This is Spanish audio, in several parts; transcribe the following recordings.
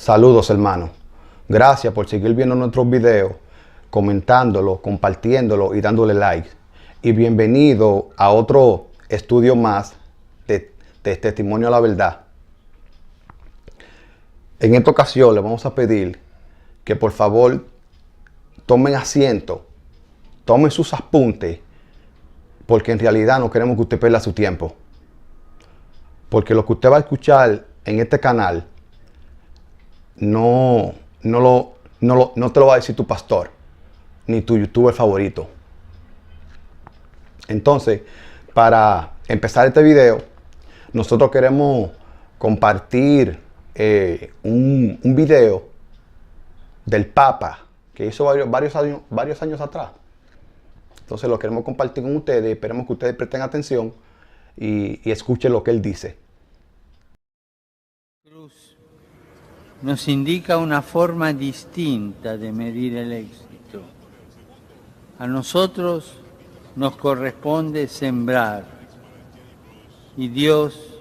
Saludos, hermanos. Gracias por seguir viendo nuestros videos, comentándolo, compartiéndolo y dándole like. Y bienvenido a otro estudio más de Testimonio a la Verdad. En esta ocasión les vamos a pedir que por favor tomen asiento, tomen sus apuntes, porque en realidad no queremos que usted pierda su tiempo. Porque lo que usted va a escuchar en este canal no te lo va a decir tu pastor, ni tu youtuber favorito. Entonces, para empezar este video, nosotros queremos compartir un video del Papa que hizo varios años atrás. Entonces lo queremos compartir con ustedes. Esperemos que ustedes presten atención y escuchen lo que él dice. Nos indica una forma distinta de medir el éxito. A nosotros nos corresponde sembrar y Dios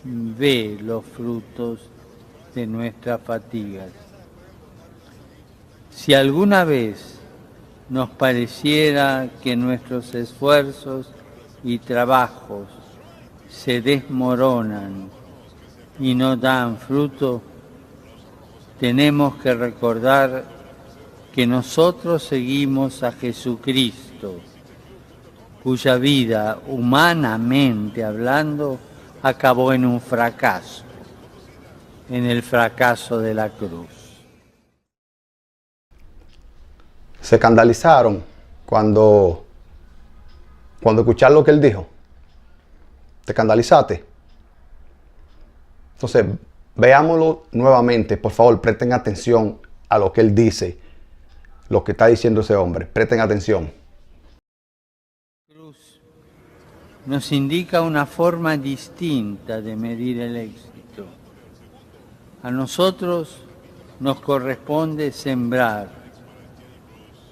ve los frutos de nuestras fatigas. Si alguna vez nos pareciera que nuestros esfuerzos y trabajos se desmoronan y no dan fruto, tenemos que recordar que nosotros seguimos a Jesucristo, cuya vida, humanamente hablando, acabó en un fracaso, en el fracaso de la cruz. Se escandalizaron cuando escucharon lo que él dijo. ¿Te escandalizaste? Entonces, veámoslo nuevamente. Por favor, presten atención a lo que él dice, lo que está diciendo ese hombre. Presten atención. Cruz nos indica una forma distinta de medir el éxito. A nosotros nos corresponde sembrar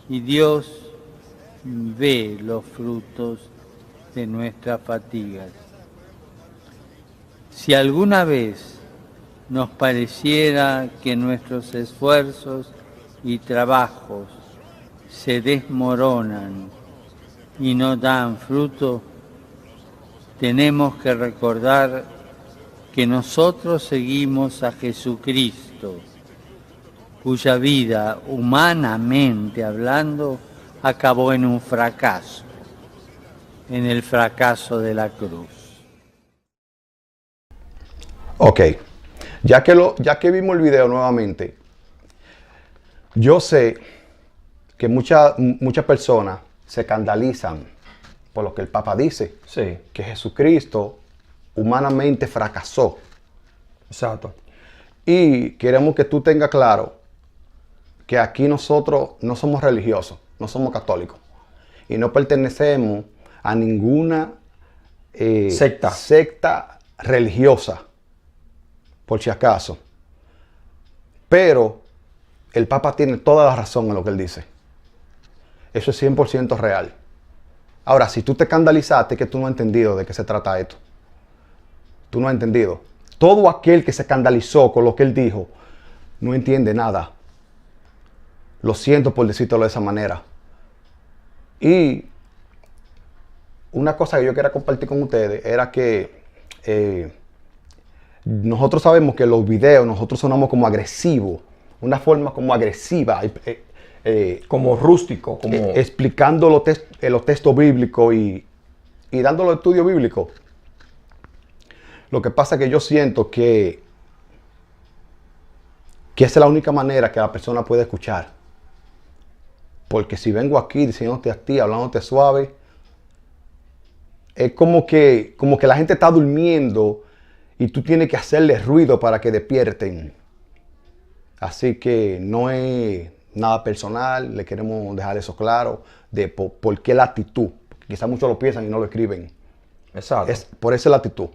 y Dios ve los frutos de nuestras fatigas. Si alguna vez nos pareciera que nuestros esfuerzos y trabajos se desmoronan y no dan fruto, tenemos que recordar que nosotros seguimos a Jesucristo, cuya vida, humanamente hablando, acabó en un fracaso, en el fracaso de la cruz. Ok, ya que vimos el video nuevamente, yo sé que muchas personas se escandalizan por lo que el Papa dice. Sí. Que Jesucristo humanamente fracasó. Exacto. Y queremos que tú tengas claro que aquí nosotros no somos religiosos, no somos católicos. Y no pertenecemos a ninguna secta religiosa, por si acaso. Pero el Papa tiene toda la razón en lo que él dice. Eso es 100% real. Ahora, si tú te escandalizaste, que tú no has entendido de qué se trata esto. Tú no has entendido. Todo aquel que se escandalizó con lo que él dijo, no entiende nada. Lo siento por decírtelo de esa manera. Y una cosa que yo quería compartir con ustedes era que nosotros sabemos que los videos, nosotros sonamos como agresivos. Una forma como agresiva. Como rústico, como... explicando los textos bíblicos y dando los estudios bíblicos. Lo que pasa es que yo siento que esa es la única manera que la persona puede escuchar. Porque si vengo aquí diciéndote a ti, hablándote suave, es como que la gente está durmiendo y tú tienes que hacerle ruido para que despierten. Así que no es nada personal, le queremos dejar eso claro, de por qué la actitud. Quizás muchos lo piensan y no lo escriben. Exacto. Es por esa la actitud.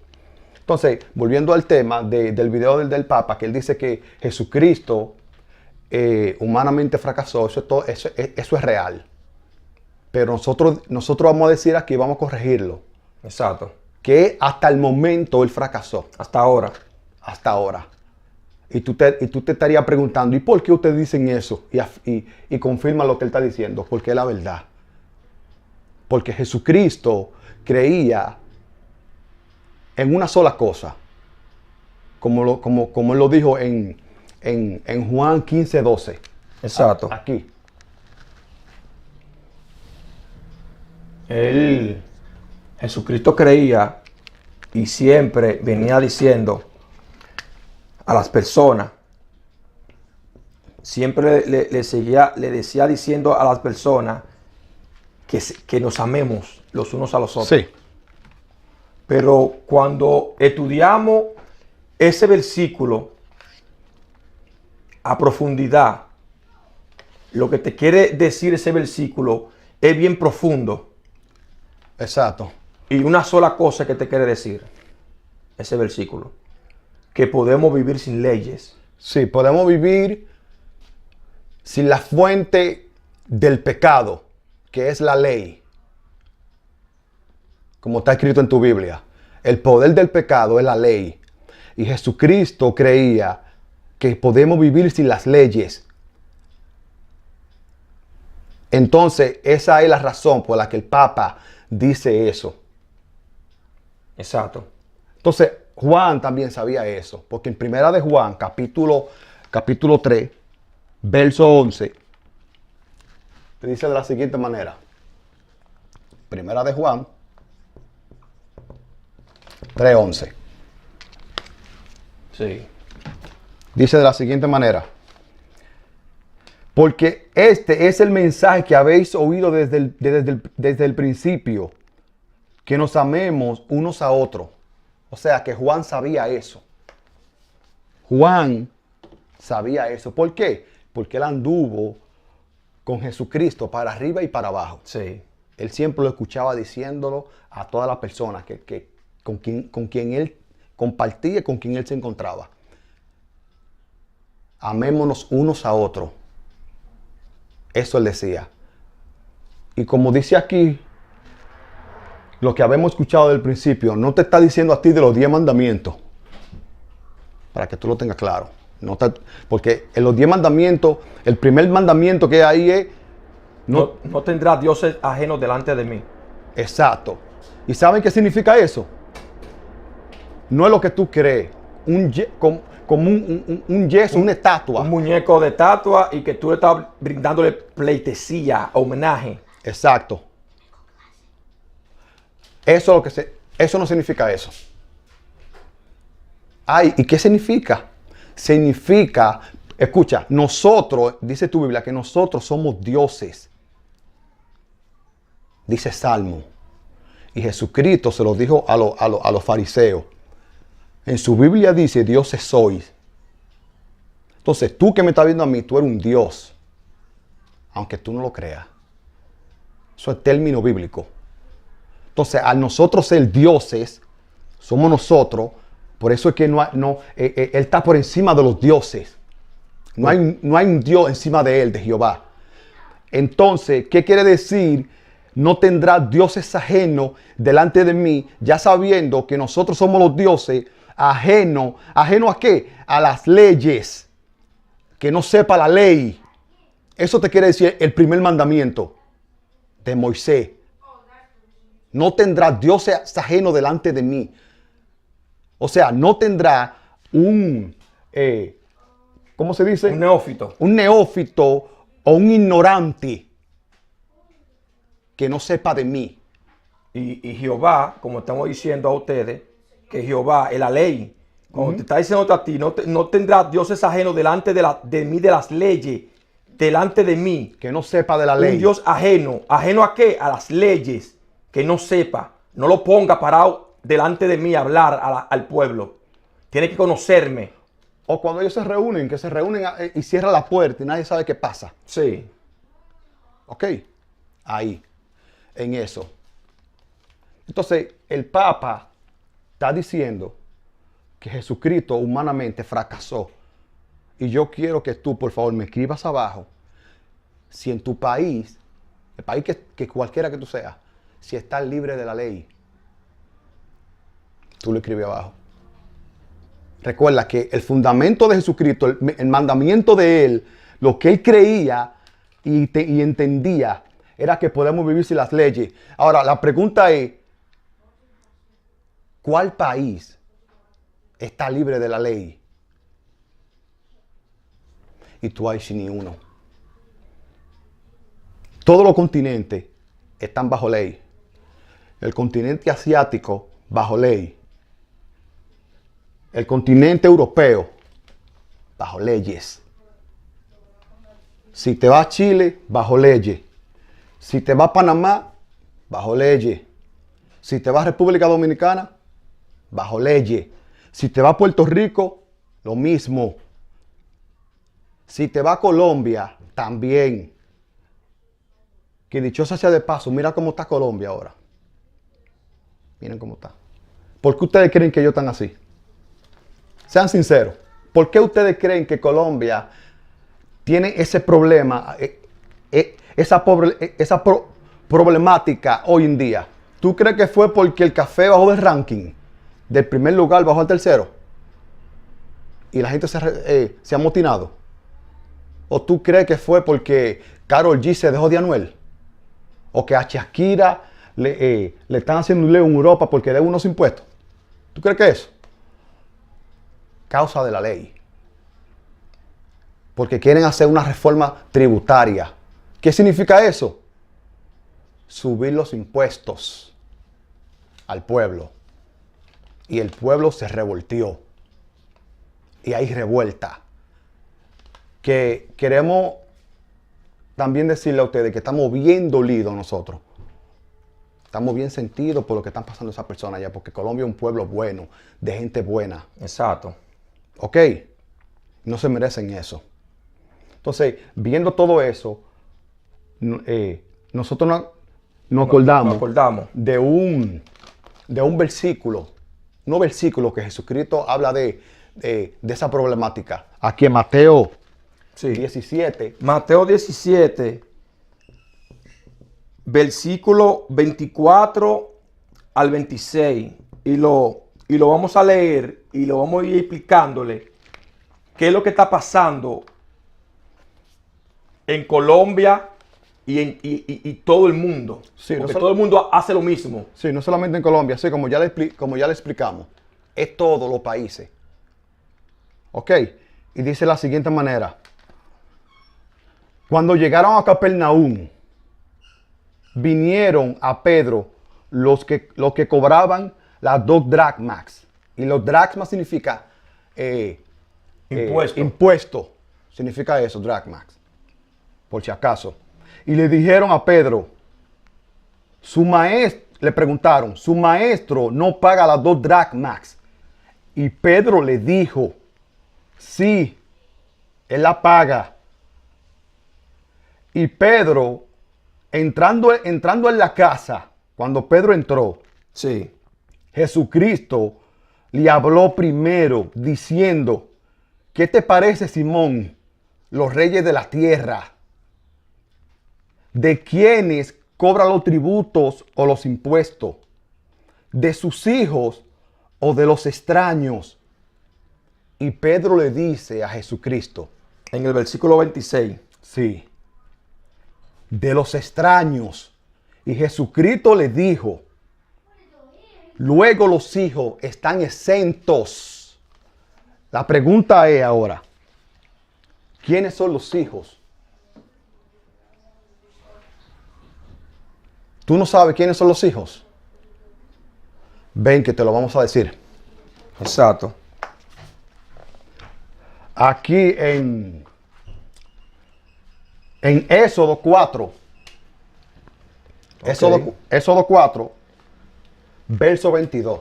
Entonces, volviendo al tema del video del Papa, que él dice que Jesucristo humanamente fracasó, eso es real. Pero nosotros vamos a decir aquí, vamos a corregirlo, Exacto. que hasta el momento él fracasó. Hasta ahora. Hasta ahora. Y tú te estarías preguntando, ¿y por qué ustedes dicen eso? Y confirma lo que él está diciendo, porque es la verdad. Porque Jesucristo creía en una sola cosa, como él lo dijo en Juan 15:12. Exacto. Aquí. Jesucristo creía y siempre venía diciendo a las personas, siempre le decía diciendo a las personas que nos amemos los unos a los otros. Sí. Pero cuando estudiamos ese versículo a profundidad, lo que te quiere decir ese versículo es bien profundo. Exacto. Y una sola cosa que te quiere decir ese versículo, que podemos vivir sin leyes. Sí, podemos vivir sin la fuente del pecado, que es la ley. Como está escrito en tu Biblia. El poder del pecado es la ley. Y Jesucristo creía que podemos vivir sin las leyes. Entonces, esa es la razón por la que el Papa dice eso. Exacto. Entonces, Juan también sabía eso. Porque en Primera de Juan, capítulo 3, verso 11, te dice de la siguiente manera. Primera de Juan 3:11. Sí. Dice de la siguiente manera. Porque este es el mensaje que habéis oído desde el principio, que nos amemos unos a otros. O sea que Juan sabía eso. Juan sabía eso. ¿Por qué? Porque él anduvo con Jesucristo para arriba y para abajo. Sí. Él siempre lo escuchaba diciéndolo a todas las personas con quien él compartía, con quien él se encontraba. Amémonos unos a otros. Eso él decía. Y como dice aquí, lo que habíamos escuchado del principio, no te está diciendo a ti de los 10 mandamientos. Para que tú lo tengas claro. Porque en los 10 mandamientos, el primer mandamiento que hay es... No tendrás dioses ajenos delante de mí. Exacto. ¿Y saben qué significa eso? No es lo que tú crees. Como un yeso, una estatua. Un muñeco de estatua y que tú le estás brindándole pleitesía, homenaje. Exacto. Eso no significa eso. Ay, ¿y qué significa? Significa, escucha, nosotros, dice tu Biblia, que nosotros somos dioses. Dice Salmo. Y Jesucristo se lo dijo a los fariseos. En su Biblia dice, dioses sois. Entonces, tú que me estás viendo a mí, tú eres un Dios. Aunque tú no lo creas. Eso es término bíblico. Entonces, al nosotros ser dioses, somos nosotros. Por eso es que Él está por encima de los dioses. No hay un Dios encima de Él, de Jehová. Entonces, ¿qué quiere decir? No tendrá dioses ajenos delante de mí, ya sabiendo que nosotros somos los dioses ajenos. ¿Ajeno a qué? A las leyes. Que no sepa la ley. Eso te quiere decir el primer mandamiento de Moisés. No tendrá dioses ajenos delante de mí. O sea, no tendrá ¿cómo se dice? Un neófito. Un neófito o un ignorante que no sepa de mí. Y Jehová, como estamos diciendo a ustedes, que Jehová es la ley. Como te está diciendo a ti, no tendrás dioses ajenos delante de mí, de las leyes, delante de mí. Que no sepa de la ley. Un Dios ajeno. ¿Ajeno a qué? A las leyes. Que no sepa. No lo ponga parado delante de mí a hablar al pueblo. Tiene que conocerme. O cuando ellos se reúnen, que se reúnen y cierran la puerta y nadie sabe qué pasa. Sí. ¿Ok? Ahí. En eso. Entonces, el Papa está diciendo que Jesucristo humanamente fracasó. Y yo quiero que tú, por favor, me escribas abajo si en tu país, el país que cualquiera que tú seas, si estás libre de la ley. Tú lo escribes abajo. Recuerda que el fundamento de Jesucristo, el mandamiento de Él, lo que Él creía y entendía, era que podemos vivir sin las leyes. Ahora, la pregunta es, ¿cuál país está libre de la ley? Y tú hay sin ni uno. Todos los continentes están bajo ley. El continente asiático, bajo ley. El continente europeo, bajo leyes. Si te vas a Chile, bajo leyes. Si te vas a Panamá, bajo leyes. Si te vas a República Dominicana, bajo leyes. Si te vas a Puerto Rico, lo mismo. Si te vas a Colombia, también. Que dichosa sea de paso, mira cómo está Colombia ahora. Miren cómo está. ¿Por qué ustedes creen que ellos están así? Sean sinceros. ¿Por qué ustedes creen que Colombia tiene ese problema, esa problemática hoy en día? ¿Tú crees que fue porque el café bajó del ranking? Del primer lugar bajó al tercero. Y la gente se ha amotinado. ¿O tú crees que fue porque Karol G se dejó de Anuel? ¿O que a Shakira le están haciendo un lío en Europa porque debe unos impuestos? ¿Tú crees que eso? Causa de la ley. Porque quieren hacer una reforma tributaria. ¿Qué significa eso? Subir los impuestos al pueblo. Y el pueblo se revoltió. Y hay revuelta. Que queremos también decirle a ustedes que estamos bien dolidos nosotros. Estamos bien sentidos por lo que están pasando esas personas allá. Porque Colombia es un pueblo bueno, de gente buena. Exacto. ¿Ok? No se merecen eso. Entonces, viendo todo eso, nosotros nos acordamos de un versículo. Un versículo que Jesucristo habla de esa problemática. Aquí en Mateo 17. Mateo 17, versículo 24 al 26. Y lo vamos a leer y lo vamos a ir explicándole qué es lo que está pasando en Colombia y todo el mundo. Sí, porque todo el mundo hace lo mismo. Sí, no solamente en Colombia, sí, como ya le explicamos, es todos los países. ¿Ok? Y dice de la siguiente manera. Cuando llegaron a Capernaum, vinieron a Pedro los que cobraban las 2 dracmas. Y los dracmas significa impuesto. Significa eso, dracmas. Por si acaso. Y le dijeron a Pedro, le preguntaron, su maestro no paga las 2 dracmas. Y Pedro le dijo, sí, él la paga. Y Pedro, entrando en la casa, cuando Pedro entró, Sí. Jesucristo le habló primero diciendo, ¿qué te parece, Simón, los reyes de la tierra? ¿De quiénes cobra los tributos o los impuestos? ¿De sus hijos o de los extraños? Y Pedro le dice a Jesucristo, En el versículo 26. sí, de los extraños. Y Jesucristo le dijo, luego los hijos están exentos. La pregunta es ahora, ¿quiénes son los hijos? ¿Tú no sabes quiénes son los hijos? Ven que te lo vamos a decir. Exacto. Aquí en Éxodo 4. Ok. Éxodo 4, verso 22.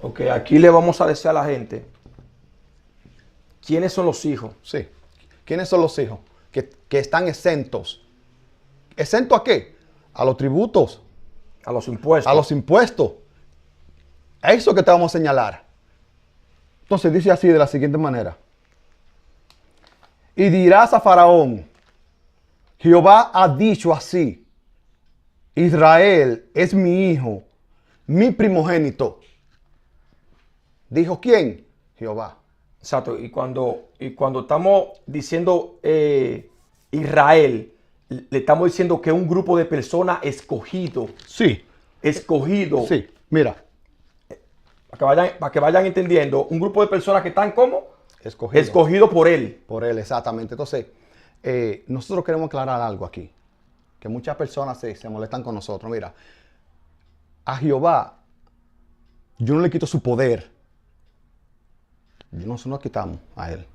Ok, aquí le vamos a decir a la gente quiénes son los hijos. Sí. ¿Quiénes son los hijos? Que están exentos. ¿Exento a qué? A los tributos. A los impuestos. A los impuestos. A eso que te vamos a señalar. Entonces dice así de la siguiente manera. Y dirás a Faraón, Jehová ha dicho así, Israel es mi hijo, mi primogénito. ¿Dijo quién? Jehová. Exacto. Y cuando estamos diciendo Israel, le estamos diciendo que es un grupo de personas escogido. Sí. Escogido. Sí, mira. Para que vayan entendiendo, un grupo de personas que están como Escogido por él. por él, exactamente. Entonces, nosotros queremos aclarar algo aquí. Que muchas personas se molestan con nosotros. Mira, a Jehová, yo no le quito su poder. Nosotros no quitamos a él.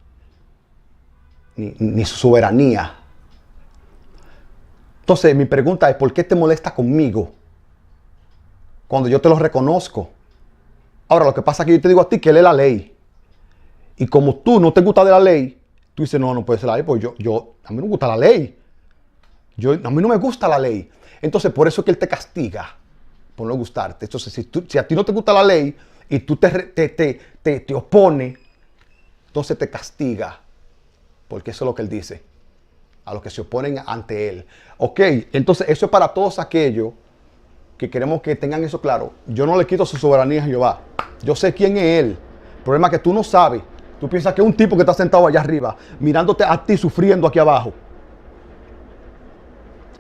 Ni su soberanía. Entonces, mi pregunta es, ¿por qué te molesta conmigo? Cuando yo te lo reconozco. Ahora, lo que pasa es que yo te digo a ti que él es la ley. Y como tú no te gusta de la ley, tú dices, no puede ser la ley, pues a mí no me gusta la ley. A mí no me gusta la ley. Entonces, por eso es que él te castiga, por no gustarte. Entonces, si a ti no te gusta la ley y tú te opones, entonces te castiga. Porque eso es lo que él dice. A los que se oponen ante él. Ok, entonces eso es para todos aquellos que queremos que tengan eso claro. Yo no le quito su soberanía a Jehová. Yo sé quién es él. El problema es que tú no sabes. Tú piensas que es un tipo que está sentado allá arriba, mirándote a ti sufriendo aquí abajo.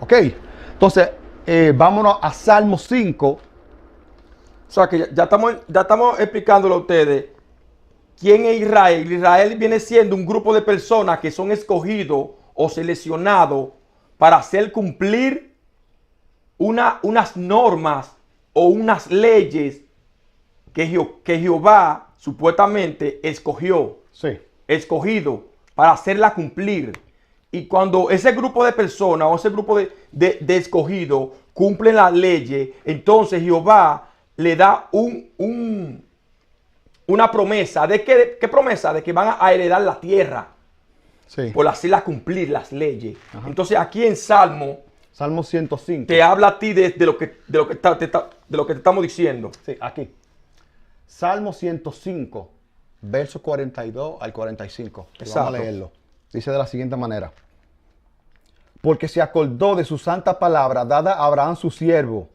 Ok, entonces vámonos a Salmo 5. O sea que ya estamos explicándole a ustedes quién es Israel. Israel viene siendo un grupo de personas que son escogidos o seleccionados para hacer cumplir unas normas o unas leyes que Jehová supuestamente escogió. Sí. Escogido para hacerla cumplir. Y cuando ese grupo de personas o ese grupo de escogidos cumplen las leyes, entonces Jehová le da una promesa. ¿De qué? ¿Qué promesa? De que van a heredar la tierra. Sí. Por hacerla cumplir las leyes. Ajá. Entonces aquí en Salmo Salmo 105. te habla a ti de lo que te estamos diciendo. Sí, aquí. Salmo 105, versos 42 al 45. Exacto. Vamos a leerlo. Dice de la siguiente manera. Porque se acordó de su santa palabra dada a Abraham su siervo.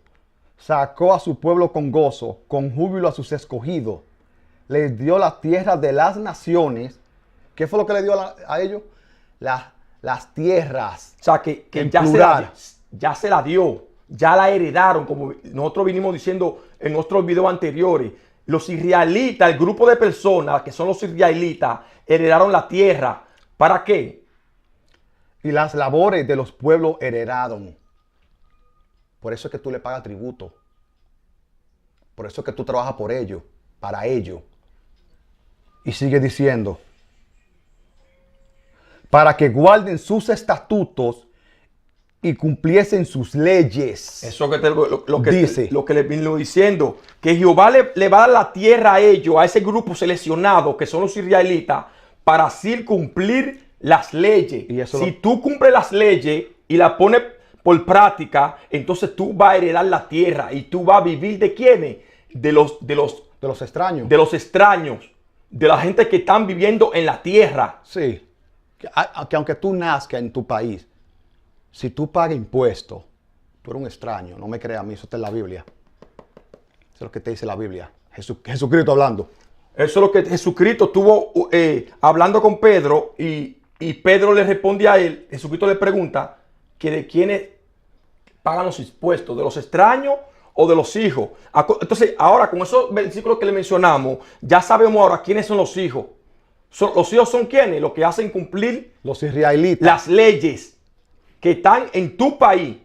Sacó a su pueblo con gozo, con júbilo a sus escogidos. Les dio la tierra de las naciones. ¿Qué fue lo que le dio a ellos? Las tierras. O sea, que En ya plural. ya se la dio, ya la heredaron, como nosotros vinimos diciendo en nuestros videos anteriores. Los israelitas, el grupo de personas que son los israelitas, heredaron la tierra. ¿Para qué? Y las labores de los pueblos heredaron. Por eso es que tú le pagas tributo. Por eso es que tú trabajas por ellos, para ellos. Y sigue diciendo. Para que guarden sus estatutos y cumpliesen sus leyes. Eso que Dice. lo que le vino diciendo. Que Jehová le va a dar la tierra a ellos, a ese grupo seleccionado que son los israelitas, para así cumplir las leyes. Y eso si tú cumples las leyes y las pones por práctica, entonces tú vas a heredar la tierra y tú vas a vivir ¿de quiénes? De los extraños. de los extraños, de la gente que están viviendo en la tierra. Sí. Que aunque tú nazcas en tu país, si tú pagas impuestos, tú eres un extraño. No me creas a mí, eso está en la Biblia. Eso es lo que te dice la Biblia. Jesucristo hablando. Eso es lo que Jesucristo estuvo hablando con Pedro y Pedro le responde a él. Jesucristo le pregunta que de quiénes pagan los impuestos, de los extraños o de los hijos. Entonces, ahora con esos versículos que le mencionamos, ya sabemos ahora quiénes son los hijos. Los hijos son quienes, los que hacen cumplir Los israelitas. las leyes que están en tu país.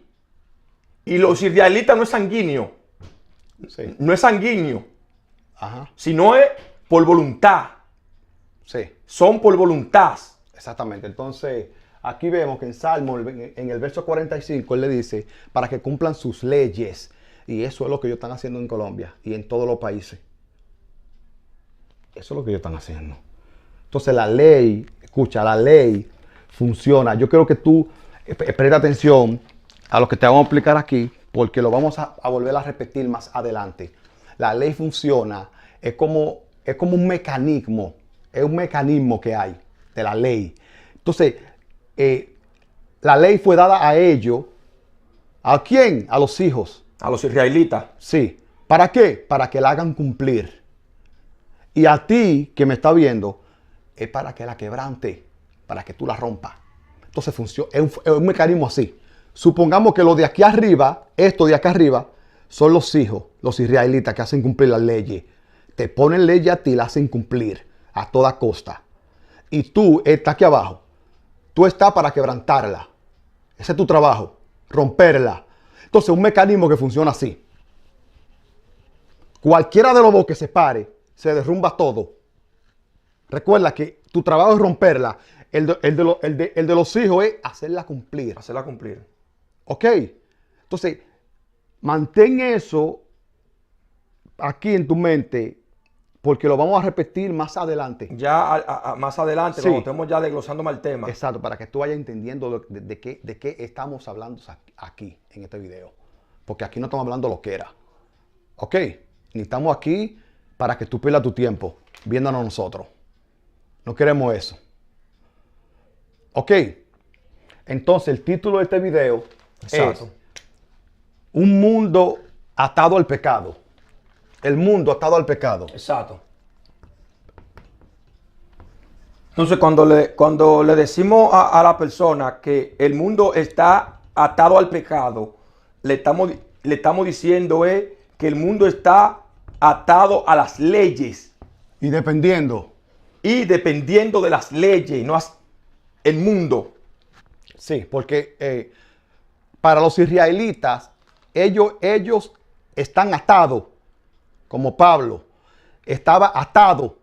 Y los israelitas no es sanguíneo, Sí. no es sanguíneo, Ajá. sino es por voluntad. Sí. Son por voluntad. Exactamente. Entonces, aquí vemos que en Salmo, en el verso 45, él le dice, para que cumplan sus leyes. Y eso es lo que ellos están haciendo en Colombia y en todos los países. Eso es lo que ellos están haciendo. Entonces, la ley, escucha, la ley funciona. Yo quiero que tú preste atención a lo que te vamos a explicar aquí, porque lo vamos a volver a repetir más adelante. La ley funciona, es como un mecanismo. Es un mecanismo que hay de la ley. Entonces, la ley fue dada a ellos. ¿A quién? A los hijos. A los israelitas. Sí. ¿Para qué? Para que la hagan cumplir. Y a ti que me está viendo, es para que la quebrante, para que tú la rompas. Entonces funciona, es un mecanismo así. Supongamos que lo de aquí arriba, esto de acá arriba, son los hijos, los israelitas que hacen cumplir las leyes. Te ponen leyes a ti y las hacen cumplir a toda costa. Y tú estás aquí abajo. Tú estás para quebrantarla. Ese es tu trabajo, romperla. Entonces, un mecanismo que funciona así. Cualquiera de los dos que se pare, se derrumba todo. Recuerda que tu trabajo es romperla. El de los hijos es hacerla cumplir. Hacerla cumplir. ¿Ok? Entonces, mantén eso aquí en tu mente, porque lo vamos a repetir más adelante. Ya más adelante, Sí. cuando estemos ya desglosando más el tema. Exacto, para que tú vayas entendiendo de qué estamos hablando aquí, en este video. Porque aquí no estamos hablando lo que era. ¿Ok? Ni estamos aquí para que tú pierdas tu tiempo viéndonos nosotros. No queremos eso. ¿Ok? Entonces, el título de este video Exacto. es Un mundo atado al pecado. El mundo atado al pecado. Exacto. Entonces, cuando le decimos a la persona que el mundo está atado al pecado, le estamos diciendo que el mundo está atado a las leyes Y dependiendo. y dependiendo de las leyes, no el mundo. Sí, porque para los israelitas, ellos están atados, como Pablo, estaba atado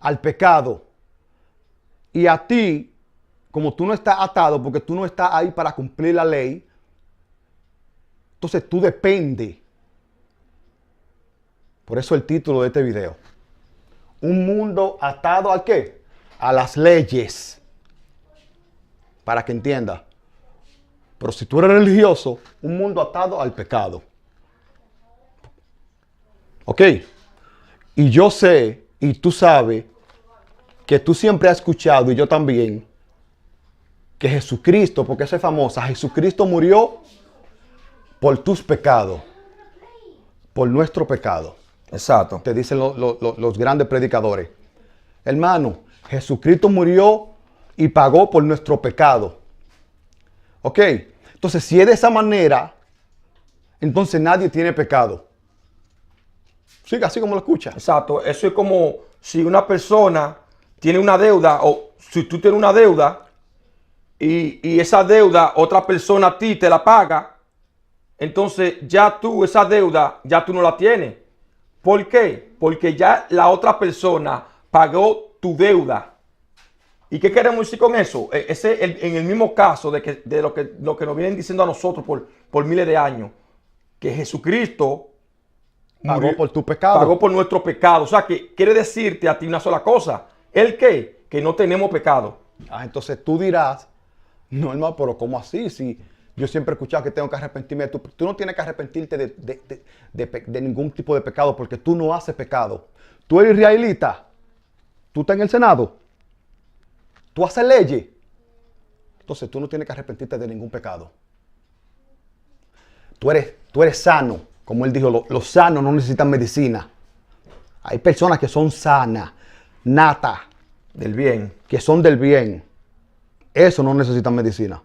al pecado. Y a ti, como tú no estás atado, porque tú no estás ahí para cumplir la ley, entonces tú dependes. Por eso el título de este video. Un mundo atado ¿al qué? A las leyes. Para que entienda. Pero si tú eres religioso, un mundo atado al pecado. ¿Ok? Y yo sé, y tú sabes, que tú siempre has escuchado, y yo también, que Jesucristo, porque esa es famosa, Jesucristo murió por tus pecados, por nuestro pecado. Exacto. Te dicen los grandes predicadores. Hermano, Jesucristo murió y pagó por nuestro pecado. ¿Ok? Entonces, si es de esa manera, entonces nadie tiene pecado. Siga así como lo escucha. Exacto. Eso es como si una persona tiene una deuda o si tú tienes una deuda y esa deuda otra persona a ti te la paga, entonces ya tú esa deuda ya tú no la tienes. ¿Por qué? Porque ya la otra persona pagó tu deuda. ¿Y qué queremos decir con eso? En el mismo caso de lo que nos vienen diciendo a nosotros por miles de años, que Jesucristo Pagó por tu pecado. pagó por nuestro pecado. O sea, que quiere decirte a ti una sola cosa. ¿El qué? Que no tenemos pecado. Entonces tú dirás, no hermano, pero ¿cómo así? Si yo siempre he escuchado que tengo que arrepentirme. Tú no tienes que arrepentirte de ningún tipo de pecado porque tú no haces pecado. Tú eres israelita. Tú estás en el Senado. Tú haces leyes. Entonces tú no tienes que arrepentirte de ningún pecado. Tú eres sano. Como él dijo, los sanos no necesitan medicina. Hay personas que son sanas, natas, Del bien. que son del bien. Eso no necesitan medicina.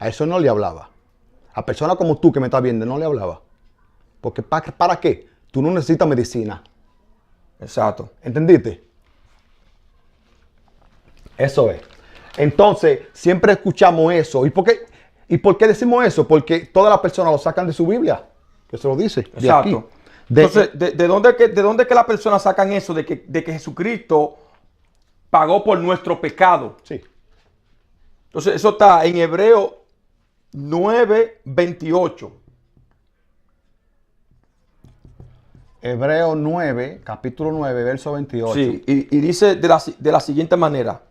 A eso no le hablaba. A personas como tú que me estás viendo no le hablaba. Porque ¿para qué? Tú no necesitas medicina. Exacto. ¿Entendiste? Eso es. Entonces, siempre escuchamos eso. ¿Y por qué decimos eso? Porque todas las personas lo sacan de su Biblia. Que se lo dice. De aquí. Exacto. Entonces, ¿de dónde que las personas sacan eso de que Jesucristo pagó por nuestro pecado? Sí. Entonces, eso está en Hebreo 9:28. Hebreo 9, capítulo 9, verso 28. Sí, y dice de la siguiente manera.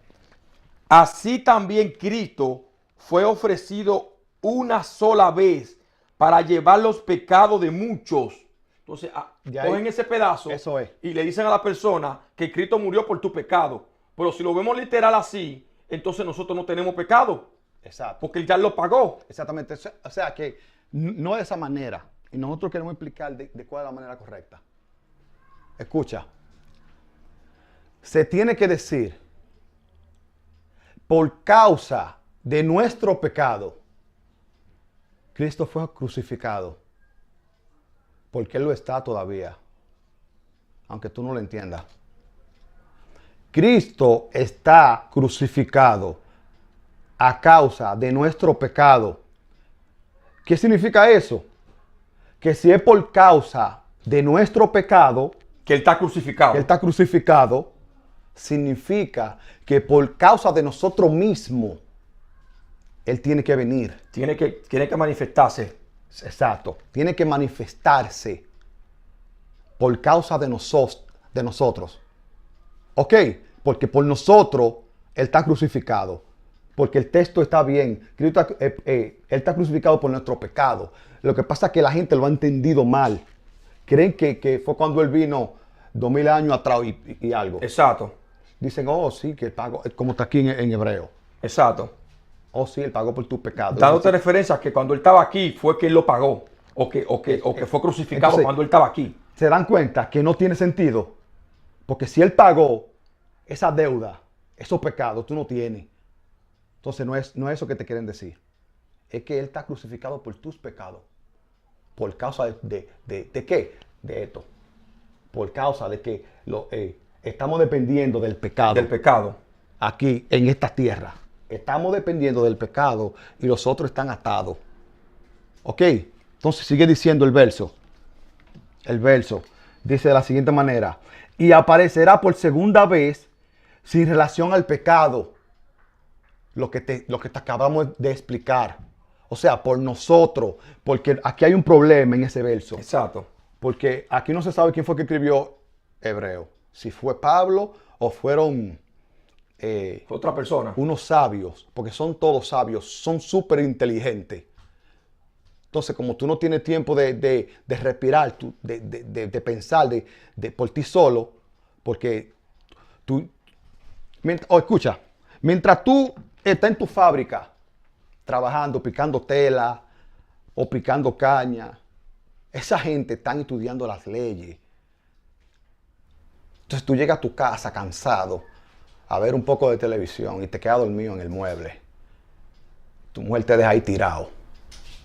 Así también Cristo fue ofrecido una sola vez para llevar los pecados de muchos. Entonces, De ahí, cogen ese pedazo eso es. y le dicen a la persona que Cristo murió por tu pecado. Pero si lo vemos literal así, entonces nosotros no tenemos pecado. Exacto. Porque Él ya lo pagó. Exactamente. O sea que no de esa manera. Y nosotros queremos explicar de cuál es la manera correcta. escucha, se tiene que decir, por causa de nuestro pecado, Cristo fue crucificado, porque Él lo está todavía, aunque tú no lo entiendas. Cristo está crucificado a causa de nuestro pecado. ¿Qué significa eso? Que si es por causa de nuestro pecado, Que Él está crucificado. que Él está crucificado, significa que por causa de nosotros mismos, Él tiene que venir. Tiene que manifestarse. Exacto. Tiene que manifestarse por causa de nosotros. ¿Ok? Porque por nosotros Él está crucificado. Porque el texto está bien. Cristo, Él está crucificado por nuestro pecado. Lo que pasa es que la gente lo ha entendido mal. Creen que fue cuando Él vino 2000 años atrás y algo. Exacto. Dicen, oh sí, que Él pagó, como está aquí en hebreo. Exacto. Oh sí, Él pagó por tu pecado. Dándote referencia a que cuando Él estaba aquí fue que Él lo pagó. O que fue crucificado entonces, cuando Él estaba aquí. Se dan cuenta que no tiene sentido. Porque si Él pagó esa deuda, esos pecados, tú no tienes. Entonces no es eso que te quieren decir. Es que Él está crucificado por tus pecados. Por causa de qué? De esto. Por causa de que estamos dependiendo del pecado. Del pecado. Aquí en esta tierra. Estamos dependiendo del pecado y los otros están atados. ¿Ok? Entonces sigue diciendo el verso. El verso dice de la siguiente manera. Y aparecerá por segunda vez sin relación al pecado. Lo que te acabamos de explicar. O sea, por nosotros. Porque aquí hay un problema en ese verso. Exacto. Porque aquí no se sabe quién fue que escribió Hebreo. Si fue Pablo o fueron Otra persona. unos sabios. Porque son todos sabios. Son súper inteligentes. Entonces, como tú no tienes tiempo de respirar, de pensar por ti solo, porque tú... escucha, mientras tú estás en tu fábrica, trabajando, picando tela o picando caña, esa gente está estudiando las leyes. Entonces tú llegas a tu casa cansado a ver un poco de televisión y te quedas dormido en el mueble. Tu mujer te deja ahí tirado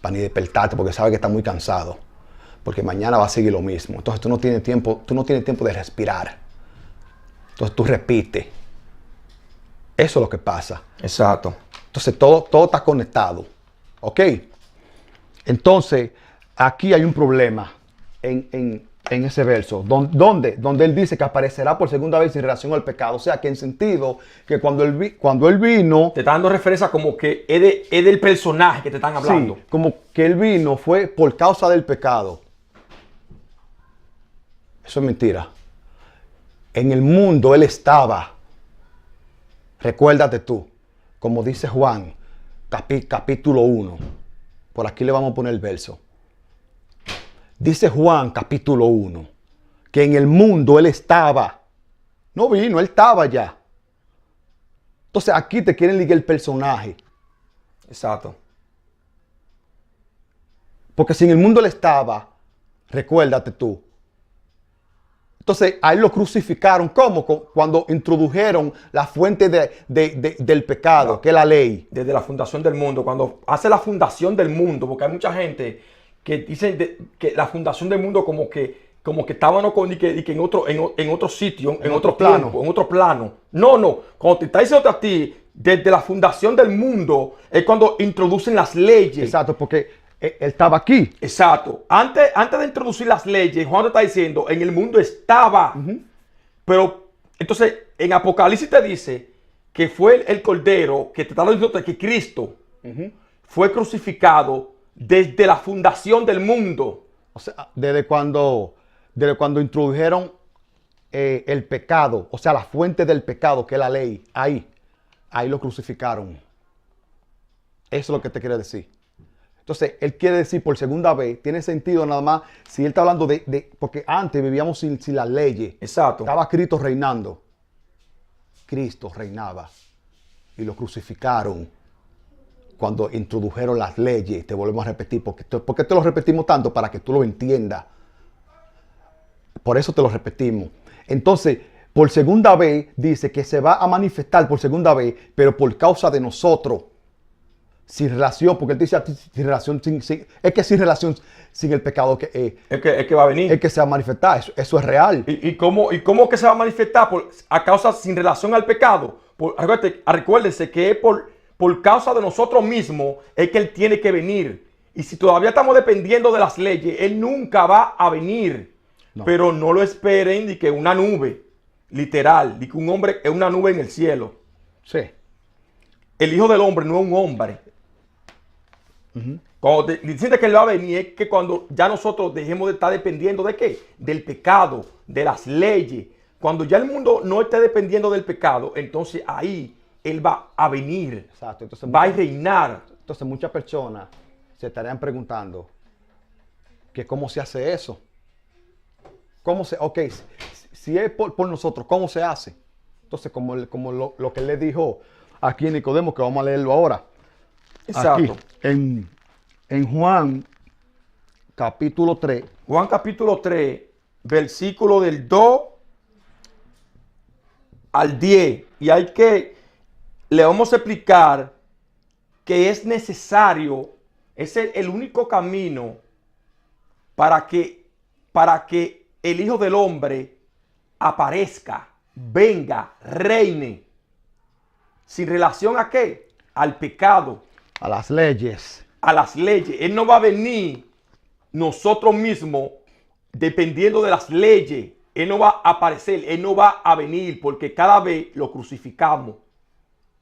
para ni despertarte porque sabe que está muy cansado. Porque mañana va a seguir lo mismo. Entonces tú no tienes tiempo de respirar. Entonces tú repites. Eso es lo que pasa. Exacto. Entonces todo está conectado. ¿Ok? Entonces, aquí hay un problema en ese verso. Donde él dice que aparecerá por segunda vez en relación al pecado. O sea, que en sentido que cuando él vino... Te está dando referencia como que es del personaje que te están hablando. Sí, como que él vino fue por causa del pecado. Eso es mentira. En el mundo él estaba. Recuérdate tú, como dice Juan, capítulo 1. Por aquí le vamos a poner el verso. Dice Juan, capítulo 1, que en el mundo él estaba. No vino, él estaba ya. Entonces aquí te quieren ligar el personaje. Exacto. Porque si en el mundo él estaba, recuérdate tú. Entonces a él lo crucificaron. ¿Cómo? Cuando introdujeron la fuente del pecado, No. que es la ley. Desde la fundación del mundo, cuando hace la fundación del mundo, porque hay mucha gente que dice que la fundación del mundo como que estaban en otro sitio, en otro plano. tiempo, en otro plano. No. Cuando te está diciendo a ti, desde la fundación del mundo, es cuando introducen las leyes. Exacto, porque él estaba aquí. Exacto. Antes de introducir las leyes, Juan te está diciendo, en el mundo estaba. Pero entonces en Apocalipsis te dice que fue el Cordero que te está diciendo que Cristo fue crucificado desde la fundación del mundo. O sea, desde cuando introdujeron el pecado, o sea, la fuente del pecado, que es la ley, ahí lo crucificaron. Eso es lo que te quiere decir. Entonces, él quiere decir por segunda vez, tiene sentido nada más si él está hablando porque antes vivíamos sin las leyes. Exacto. Estaba Cristo reinando. Cristo reinaba y lo crucificaron cuando introdujeron las leyes. Te volvemos a repetir. ¿Por qué te lo repetimos tanto? Para que tú lo entiendas. Por eso te lo repetimos. Entonces, por segunda vez, dice que se va a manifestar por segunda vez, pero por causa de nosotros. Sin relación, porque él dice sin relación, es que sin relación, sin el pecado Es que va a venir. es que se va a manifestar. Eso es real. ¿Y cómo que se va a manifestar? A causa sin relación al pecado. Recuérdense que es por causa de nosotros mismos es que Él tiene que venir. Y si todavía estamos dependiendo de las leyes, Él nunca va a venir. No. Pero no lo esperen de que una nube, literal, de que un hombre es una nube en el cielo. Sí. El Hijo del Hombre no es un hombre. Cuando dicen que Él va a venir es que cuando ya nosotros dejemos de estar dependiendo de qué, del pecado, de las leyes. Cuando ya el mundo no esté dependiendo del pecado, entonces ahí Él va a venir. Exacto. Entonces, Va a reinar. Entonces muchas personas se estarían preguntando que cómo se hace eso. Si es por nosotros, ¿cómo se hace? Entonces, como lo que él le dijo aquí en Nicodemo, que vamos a leerlo ahora. Exacto. Aquí, en Juan capítulo 3. Juan capítulo 3, versículo del 2 al 10. Y le vamos a explicar que es necesario, es el único camino para que el Hijo del Hombre aparezca, venga, reine. ¿Sin relación a qué? Al pecado. A las leyes. A las leyes. Él no va a venir nosotros mismos dependiendo de las leyes. Él no va a aparecer, Él no va a venir porque cada vez lo crucificamos.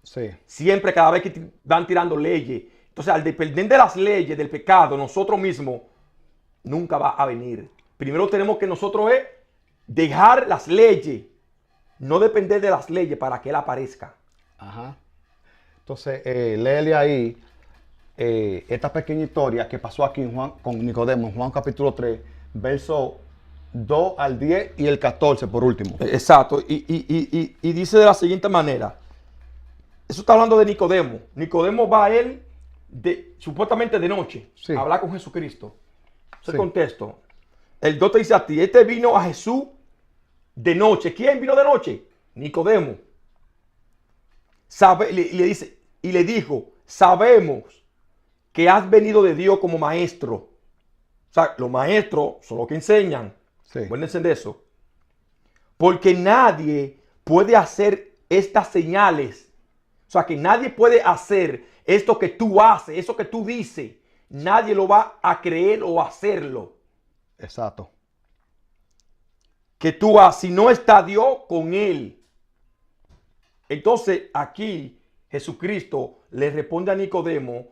Sí. Siempre, cada vez que van tirando leyes. Entonces, al depender de las leyes, del pecado, nosotros mismos, nunca va a venir. Primero tenemos que nosotros dejar las leyes, no depender de las leyes para que Él aparezca. Ajá. Entonces, léele ahí esta pequeña historia que pasó aquí con Nicodemo, en Juan capítulo 3, verso 2 al 10 y el 14 por último. Exacto. Y dice de la siguiente manera. Eso está hablando de Nicodemo. Nicodemo va a él supuestamente de noche, Sí. a hablar con Jesucristo. Ese es el Sí. contexto. El 2 te dice a ti, este vino a Jesús de noche. ¿Quién vino de noche? Nicodemo. Y le dijo, sabemos que has venido de Dios como maestro. O sea, los maestros son los que enseñan. Sí. Acuérdense de eso. Porque nadie puede hacer estas señales. O sea, que nadie puede hacer esto que tú haces, eso que tú dices. Nadie lo va a creer o hacerlo. Exacto. Que tú haces, si no está Dios con él. Entonces, aquí Jesucristo le responde a Nicodemo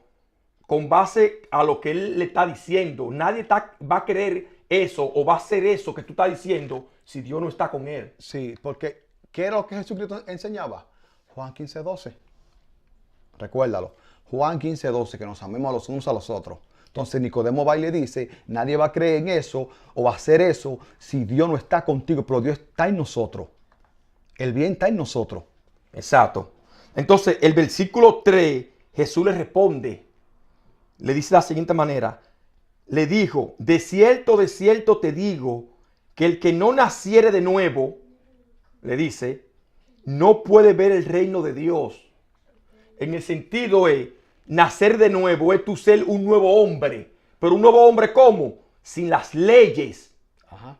con base a lo que él le está diciendo. Nadie va a creer eso o va a hacer eso que tú estás diciendo si Dios no está con él. Sí, porque ¿qué era lo que Jesucristo enseñaba? Juan 15:12. Recuérdalo. Juan 15:12, que nos amemos a los unos a los otros. Entonces Nicodemo va y le dice, nadie va a creer en eso o va a hacer eso si Dios no está contigo, pero Dios está en nosotros. El bien está en nosotros. Exacto. Entonces, el versículo 3, Jesús le responde. Le dice de la siguiente manera. Le dijo, de cierto te digo, que el que no naciere de nuevo, le dice, no puede ver el reino de Dios. En el sentido es, nacer de nuevo es tu ser un nuevo hombre. Pero un nuevo hombre ¿cómo? Sin las leyes. Ajá.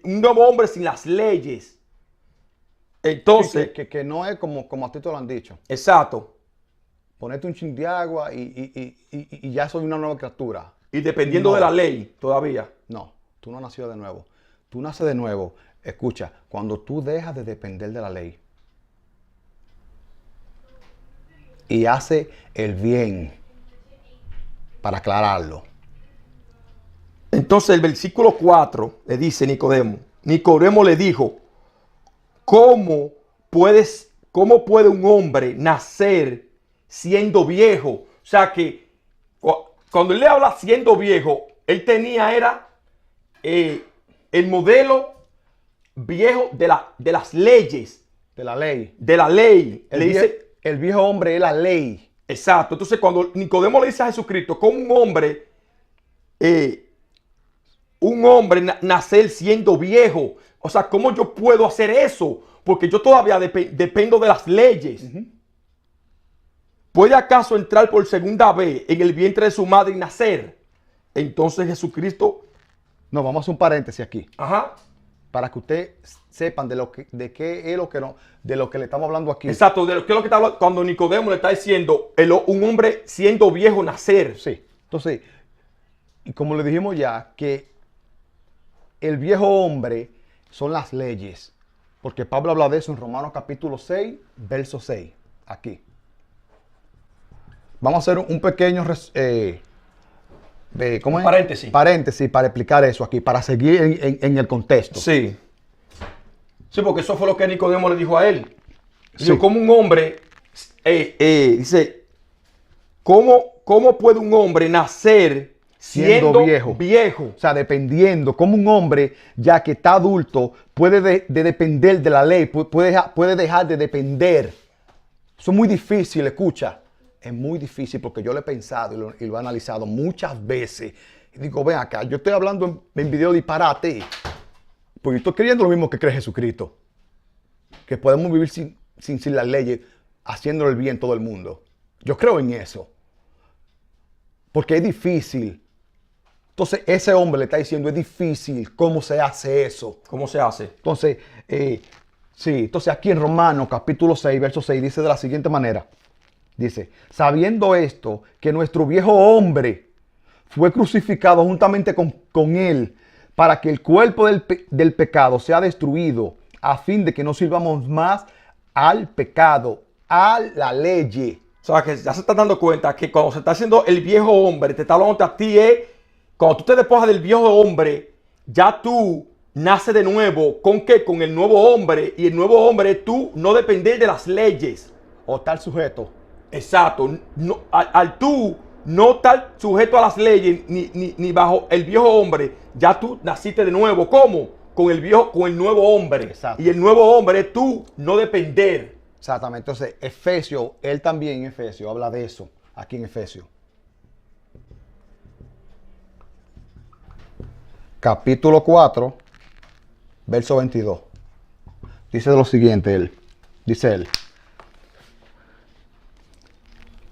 Un nuevo hombre sin las leyes. Entonces, que no es como a ti te lo han dicho. exacto. Ponete un chin de agua y ya soy una nueva criatura. Y dependiendo No. de la ley todavía. No, tú no has nacido de nuevo. Tú naces de nuevo. Escucha, cuando tú dejas de depender de la ley y haces el bien, para aclararlo. Entonces el versículo 4 le dice Nicodemo le dijo, ¿cómo puede un hombre nacer siendo viejo? O sea que cuando él le habla siendo viejo, él era el modelo viejo de las leyes. De la ley. De la ley. El viejo hombre es la ley. Exacto. Entonces cuando Nicodemo le dice a Jesucristo, como un hombre un hombre nacer siendo viejo. O sea, ¿cómo yo puedo hacer eso? Porque yo todavía dependo de las leyes. ¿Puede acaso entrar por segunda vez en el vientre de su madre y nacer? Entonces Jesucristo... No, vamos a hacer un paréntesis aquí. Ajá. Para que ustedes sepan de qué es lo que no, de lo que le estamos hablando aquí. Exacto, de qué es lo que está hablando cuando Nicodemo le está diciendo un hombre siendo viejo nacer. Sí. Entonces, y como le dijimos ya, que el viejo hombre son las leyes. Porque Pablo habla de eso en Romanos capítulo 6, verso 6. Aquí. Vamos a hacer un pequeño ¿cómo es? Paréntesis. Paréntesis para explicar eso aquí, para seguir en el contexto. Sí. Sí, porque eso fue lo que Nicodemo le dijo a él. Dijo, Sí. como un hombre, dice, ¿cómo puede un hombre nacer siendo viejo? O sea, dependiendo, como un hombre, ya que está adulto, puede de depender de la ley, puede dejar de depender. Eso es muy difícil, escucha. Es muy difícil porque yo lo he pensado y lo he analizado muchas veces. Y digo, ven acá, yo estoy hablando en video disparate. Porque estoy creyendo lo mismo que cree Jesucristo. Que podemos vivir sin las leyes, haciéndole el bien a todo el mundo. Yo creo en eso. Porque es difícil. Entonces, ese hombre le está diciendo, es difícil. ¿Cómo se hace eso? ¿Cómo se hace? Entonces, entonces aquí en Romanos capítulo 6, verso 6, dice de la siguiente manera. Dice, sabiendo esto, que nuestro viejo hombre fue crucificado juntamente con él, para que el cuerpo del pecado sea destruido, a fin de que no sirvamos más al pecado, a la ley. O sea, que ya se está dando cuenta que cuando se está haciendo el viejo hombre, te está hablando a ti, cuando tú te despojas del viejo hombre, ya tú naces de nuevo. ¿Con qué? Con el nuevo hombre. Y el nuevo hombre, tú no depender de las leyes. O estar sujeto. Exacto. No, al tú no estar sujeto a las leyes ni bajo el viejo hombre, ya tú naciste de nuevo. ¿Cómo? Con el nuevo hombre. Exacto. Y el nuevo hombre es tú no depender. Exactamente. Entonces, Efesios, él también en Efesios habla de eso, aquí en Efesios. Capítulo 4, verso 22. Dice lo siguiente dice él.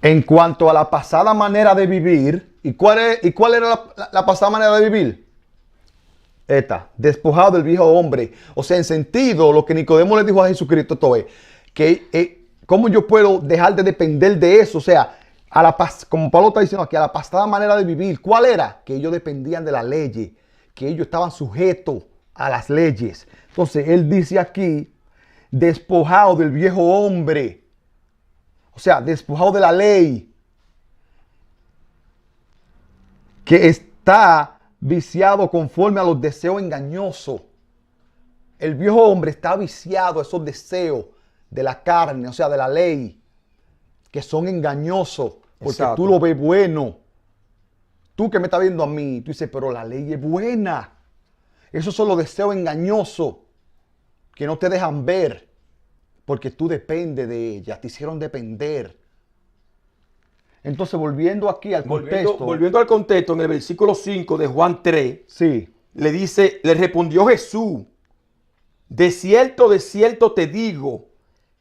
En cuanto a la pasada manera de vivir, ¿y cuál era la pasada manera de vivir? Esta, despojado del viejo hombre. O sea, en sentido, lo que Nicodemo le dijo a Jesucristo, esto es, que ¿cómo yo puedo dejar de depender de eso? O sea, como Pablo está diciendo aquí, a la pasada manera de vivir. ¿Cuál era? Que ellos dependían de la ley, que ellos estaban sujetos a las leyes. Entonces, él dice aquí, despojado del viejo hombre. O sea, despojado de la ley, que está viciado conforme a los deseos engañosos. El viejo hombre está viciado a esos deseos de la carne, o sea, de la ley, que son engañosos, porque Exacto. tú lo ves bueno. Tú que me estás viendo a mí, tú dices, pero la ley es buena. Esos son los deseos engañosos que no te dejan ver. Porque tú dependes de ella, te hicieron depender. Entonces, volviendo aquí al contexto. Volviendo al contexto, en el versículo 5 de Juan 3, Sí, le respondió Jesús, de cierto te digo,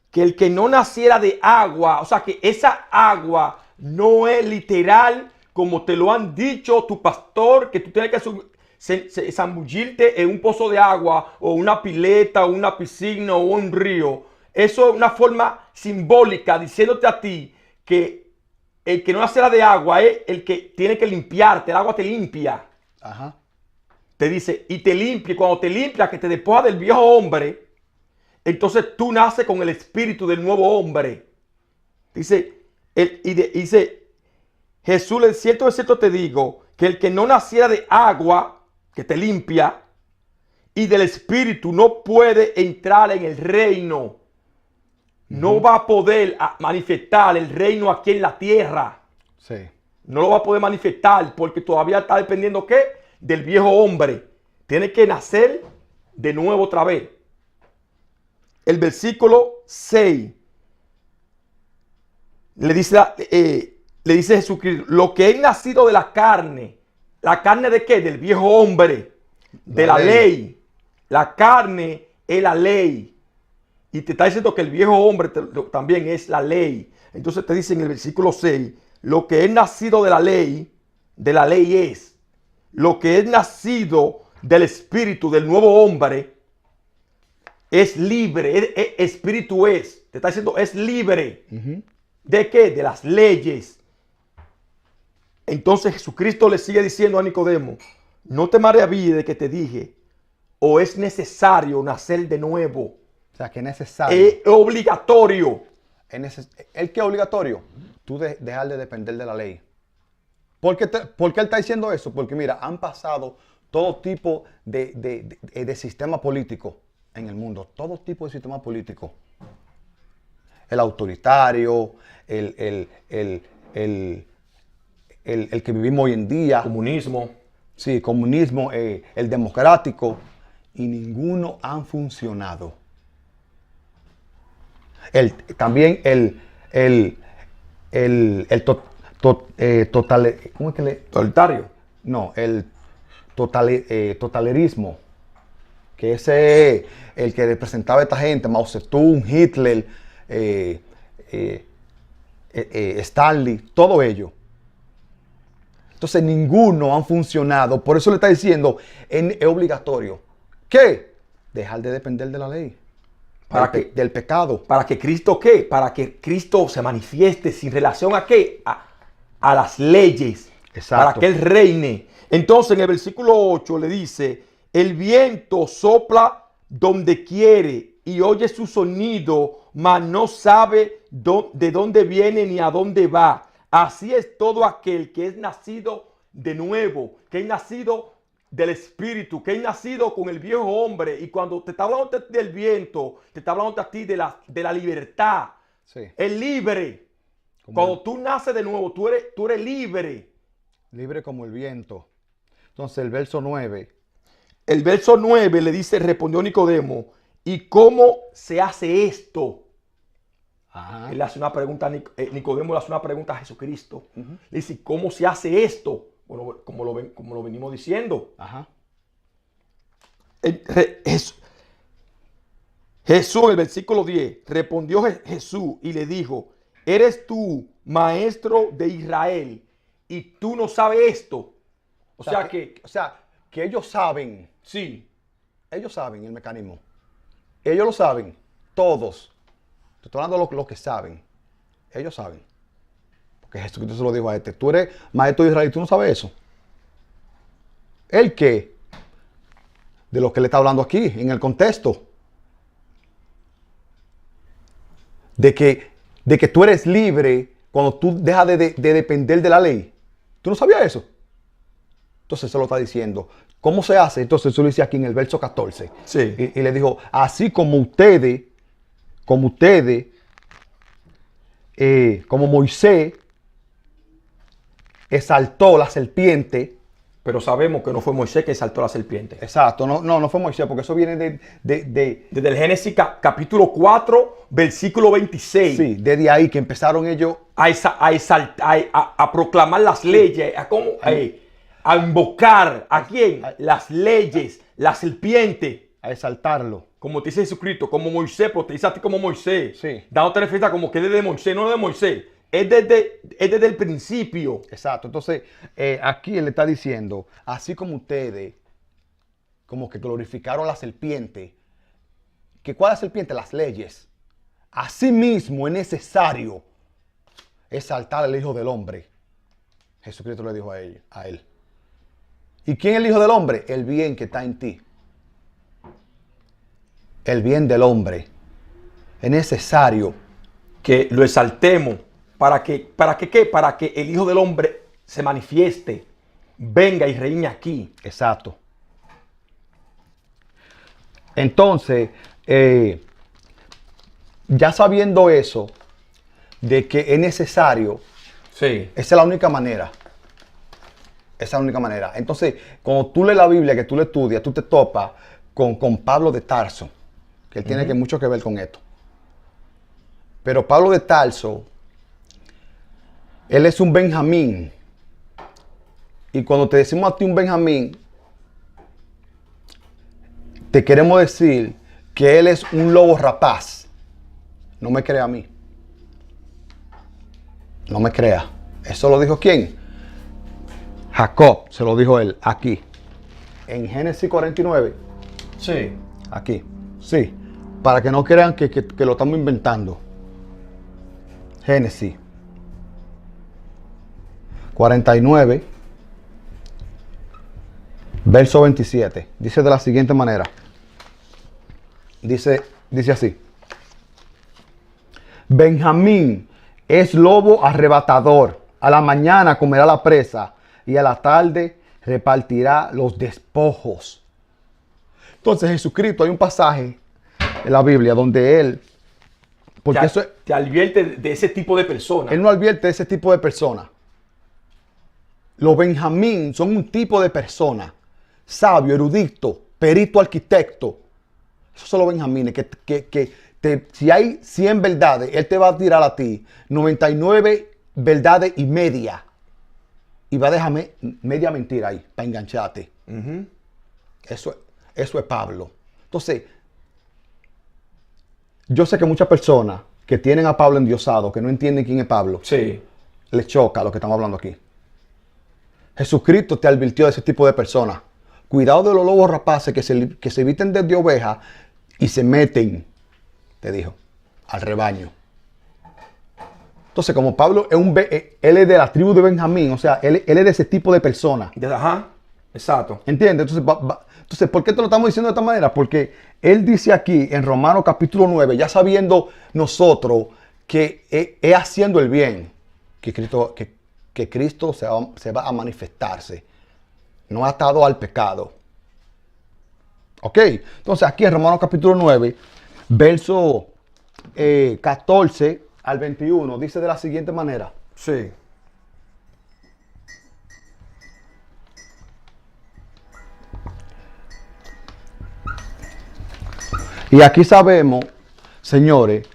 que el que no naciera de agua, o sea que esa agua no es literal, como te lo han dicho tu pastor, que tú tienes que zambullirte en un pozo de agua, o una pileta, o una piscina, o un río. Eso es una forma simbólica diciéndote a ti que el que no nacerá de agua es el que tiene que limpiarte. El agua te limpia. ajá. Te dice, y te limpia. Cuando te limpia, que te despoja del viejo hombre, entonces tú naces con el espíritu del nuevo hombre. Dice, dice Jesús, de cierto te digo, que el que no naciera de agua, que te limpia, y del espíritu no puede entrar en el reino. No va a poder manifestar el reino aquí en la tierra. Sí. No lo va a poder manifestar porque todavía está dependiendo ¿qué? Del viejo hombre. Tiene que nacer de nuevo otra vez. El versículo 6 le dice Jesucristo, lo que es nacido de la carne de qué? Del viejo hombre. de la ley. La carne es la ley. Y te está diciendo que el viejo hombre también es la ley. Entonces te dice en el versículo 6, lo que es nacido de la ley es. Lo que es nacido del espíritu, del nuevo hombre, es libre. Espíritu es. Te está diciendo, es libre. ¿De qué? De las leyes. Entonces Jesucristo le sigue diciendo a Nicodemo, no te maravilles de que te dije, o es necesario nacer de nuevo. O sea, que es necesario. Es obligatorio. ¿El qué es obligatorio? Tú dejar de depender de la ley. ¿Por qué él está diciendo eso? Porque mira, han pasado todo tipo de sistema político en el mundo. Todo tipo de sistema político. El autoritario, el que vivimos hoy en día. Comunismo. Sí, comunismo, el democrático. Y ninguno han funcionado. También ¿cómo es que le? Totalitario. No, el totalitarismo, que ese es el que representaba a esta gente, Mao Zedong, Hitler, Stanley, todo ello. Entonces ninguno han funcionado, por eso le está diciendo, es obligatorio. ¿Qué? Dejar de depender de la ley. Del pecado. ¿Para que Cristo qué? Para que Cristo se manifieste sin relación a qué? A las leyes. Exacto. Para que Él reine. Entonces en el versículo 8 le dice, el viento sopla donde quiere y oye su sonido, mas no sabe de dónde viene ni a dónde va. Así es todo aquel que es nacido de nuevo, que es nacido del espíritu, que es nacido con el viejo hombre. Y cuando te está hablando del viento, te está hablando a ti de la libertad. Sí. Es libre. Cuando tú naces de nuevo, tú eres libre. Libre como el viento. Entonces el verso 9. El verso 9 le dice, respondió Nicodemo, ¿y cómo se hace esto? Ajá. Él le hace una pregunta, Nicodemo le hace una pregunta a Jesucristo. Le dice, ¿cómo se hace esto? Bueno, como lo venimos diciendo. Ajá. Jesús en el versículo 10 respondió Jesús y le dijo, ¿eres tú maestro de Israel y tú no sabes esto? O sea que ellos saben. Sí. Ellos saben el mecanismo. Ellos lo saben. Todos. Te estoy hablando de lo que saben. Ellos saben. Porque Jesucristo se lo dijo a este. Tú eres maestro de Israel y tú no sabes eso. ¿El qué? De lo que le está hablando aquí, en el contexto. De que tú eres libre cuando tú dejas de depender de la ley. ¿Tú no sabías eso? Entonces se lo está diciendo. ¿Cómo se hace? Entonces eso lo dice aquí en el verso 14. Sí. Y le dijo, así como ustedes, como Moisés exaltó la serpiente. Pero sabemos que no fue Moisés que saltó la serpiente. Exacto, no fue Moisés, porque eso viene desde el Génesis capítulo 4, versículo 26. Sí, desde ahí que empezaron ellos a proclamar las leyes, a invocar ¿a quién? Las leyes, la serpiente. A exaltarlo. Como te dice Jesucristo, como Moisés, pero te dice a ti como Moisés. Sí. Dándote referencia como que es desde Moisés, no de Moisés. Es desde el principio. Exacto. Entonces, aquí él le está diciendo, así como ustedes, como que glorificaron la serpiente. ¿Cuál es la serpiente? Las leyes. Asimismo es necesario exaltar al Hijo del Hombre. Jesucristo le dijo a él. ¿Y quién es el Hijo del Hombre? El bien que está en ti. El bien del hombre. Es necesario que lo exaltemos. ¿Para qué? Para que el Hijo del Hombre se manifieste, venga y reine aquí. Exacto. Entonces, ya sabiendo eso, de que es necesario, sí. Esa es la única manera. Esa es la única manera. Entonces, cuando tú lees la Biblia, que tú la estudias, tú te topas con Pablo de Tarso, que él tiene mucho que ver con esto. Pero Pablo de Tarso, él es un Benjamín. Y cuando te decimos a ti un Benjamín, te queremos decir que él es un lobo rapaz. No me crea a mí. No me crea. ¿Eso lo dijo quién? Jacob, se lo dijo él aquí. En Génesis 49. Sí. Aquí. Sí. Para que no crean que lo estamos inventando. Génesis 49. Verso 27. Dice de la siguiente manera. Dice así. Benjamín es lobo arrebatador. A la mañana comerá la presa y a la tarde repartirá los despojos. Entonces Jesucristo, hay un pasaje en la Biblia donde él, porque te advierte de ese tipo de personas. Él no advierte de ese tipo de personas. Los Benjamín son un tipo de persona sabio, erudito, perito, arquitecto. Esos son los Benjamines si hay 100 verdades, él te va a tirar a ti 99 verdades y media. Y va a dejar media mentira ahí para engancharte. Uh-huh. Eso es Pablo. Entonces, yo sé que muchas personas que tienen a Pablo endiosado, que no entienden quién es Pablo, sí, les choca lo que estamos hablando aquí. Jesucristo te advirtió de ese tipo de personas. Cuidado de los lobos rapaces que se visten de oveja y se meten, te dijo, al rebaño. Entonces, como Pablo él es de la tribu de Benjamín, o sea, él es de ese tipo de persona. Ajá, exacto. ¿Entiendes? Entonces, ¿por qué te lo estamos diciendo de esta manera? Porque él dice aquí en Romanos capítulo 9, ya sabiendo nosotros que es haciendo el bien, que Cristo se va a manifestarse. No atado al pecado. ¿Ok? Entonces, aquí en Romanos capítulo 9, verso 14 al 21, dice de la siguiente manera. Sí. Y aquí sabemos, señores,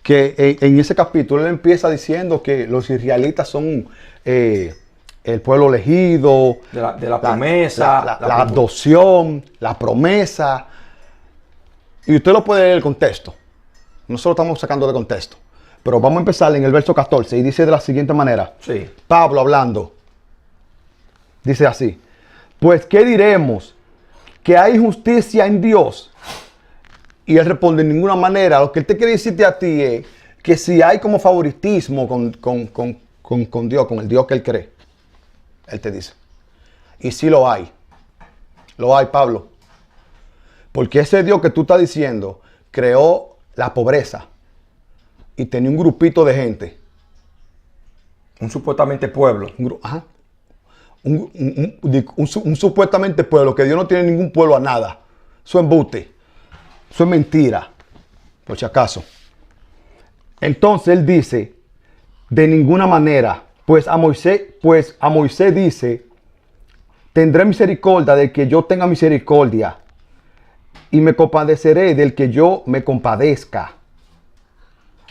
que en ese capítulo él empieza diciendo que los israelitas son el pueblo elegido, de la promesa, la adopción, la promesa. Y usted lo puede leer en el contexto. Nosotros estamos sacando de contexto. Pero vamos a empezar en el verso 14 y dice de la siguiente manera. Sí. Pablo hablando. Dice así. Pues, ¿qué diremos? ¿Que hay justicia en Dios? Y él responde de ninguna manera. Lo que él te quiere decirte a ti es que si hay como favoritismo con Dios, con el Dios que él cree. Él te dice. Y sí lo hay. Lo hay, Pablo. Porque ese Dios que tú estás diciendo creó la pobreza. Y tenía un grupito de gente. Un supuestamente pueblo. Un supuestamente pueblo, que Dios no tiene ningún pueblo a nada. Eso es embuste. Eso es mentira. Por si acaso. Entonces él dice, de ninguna manera, pues a Moisés dice, tendré misericordia del que yo tenga misericordia, y me compadeceré del que yo me compadezca.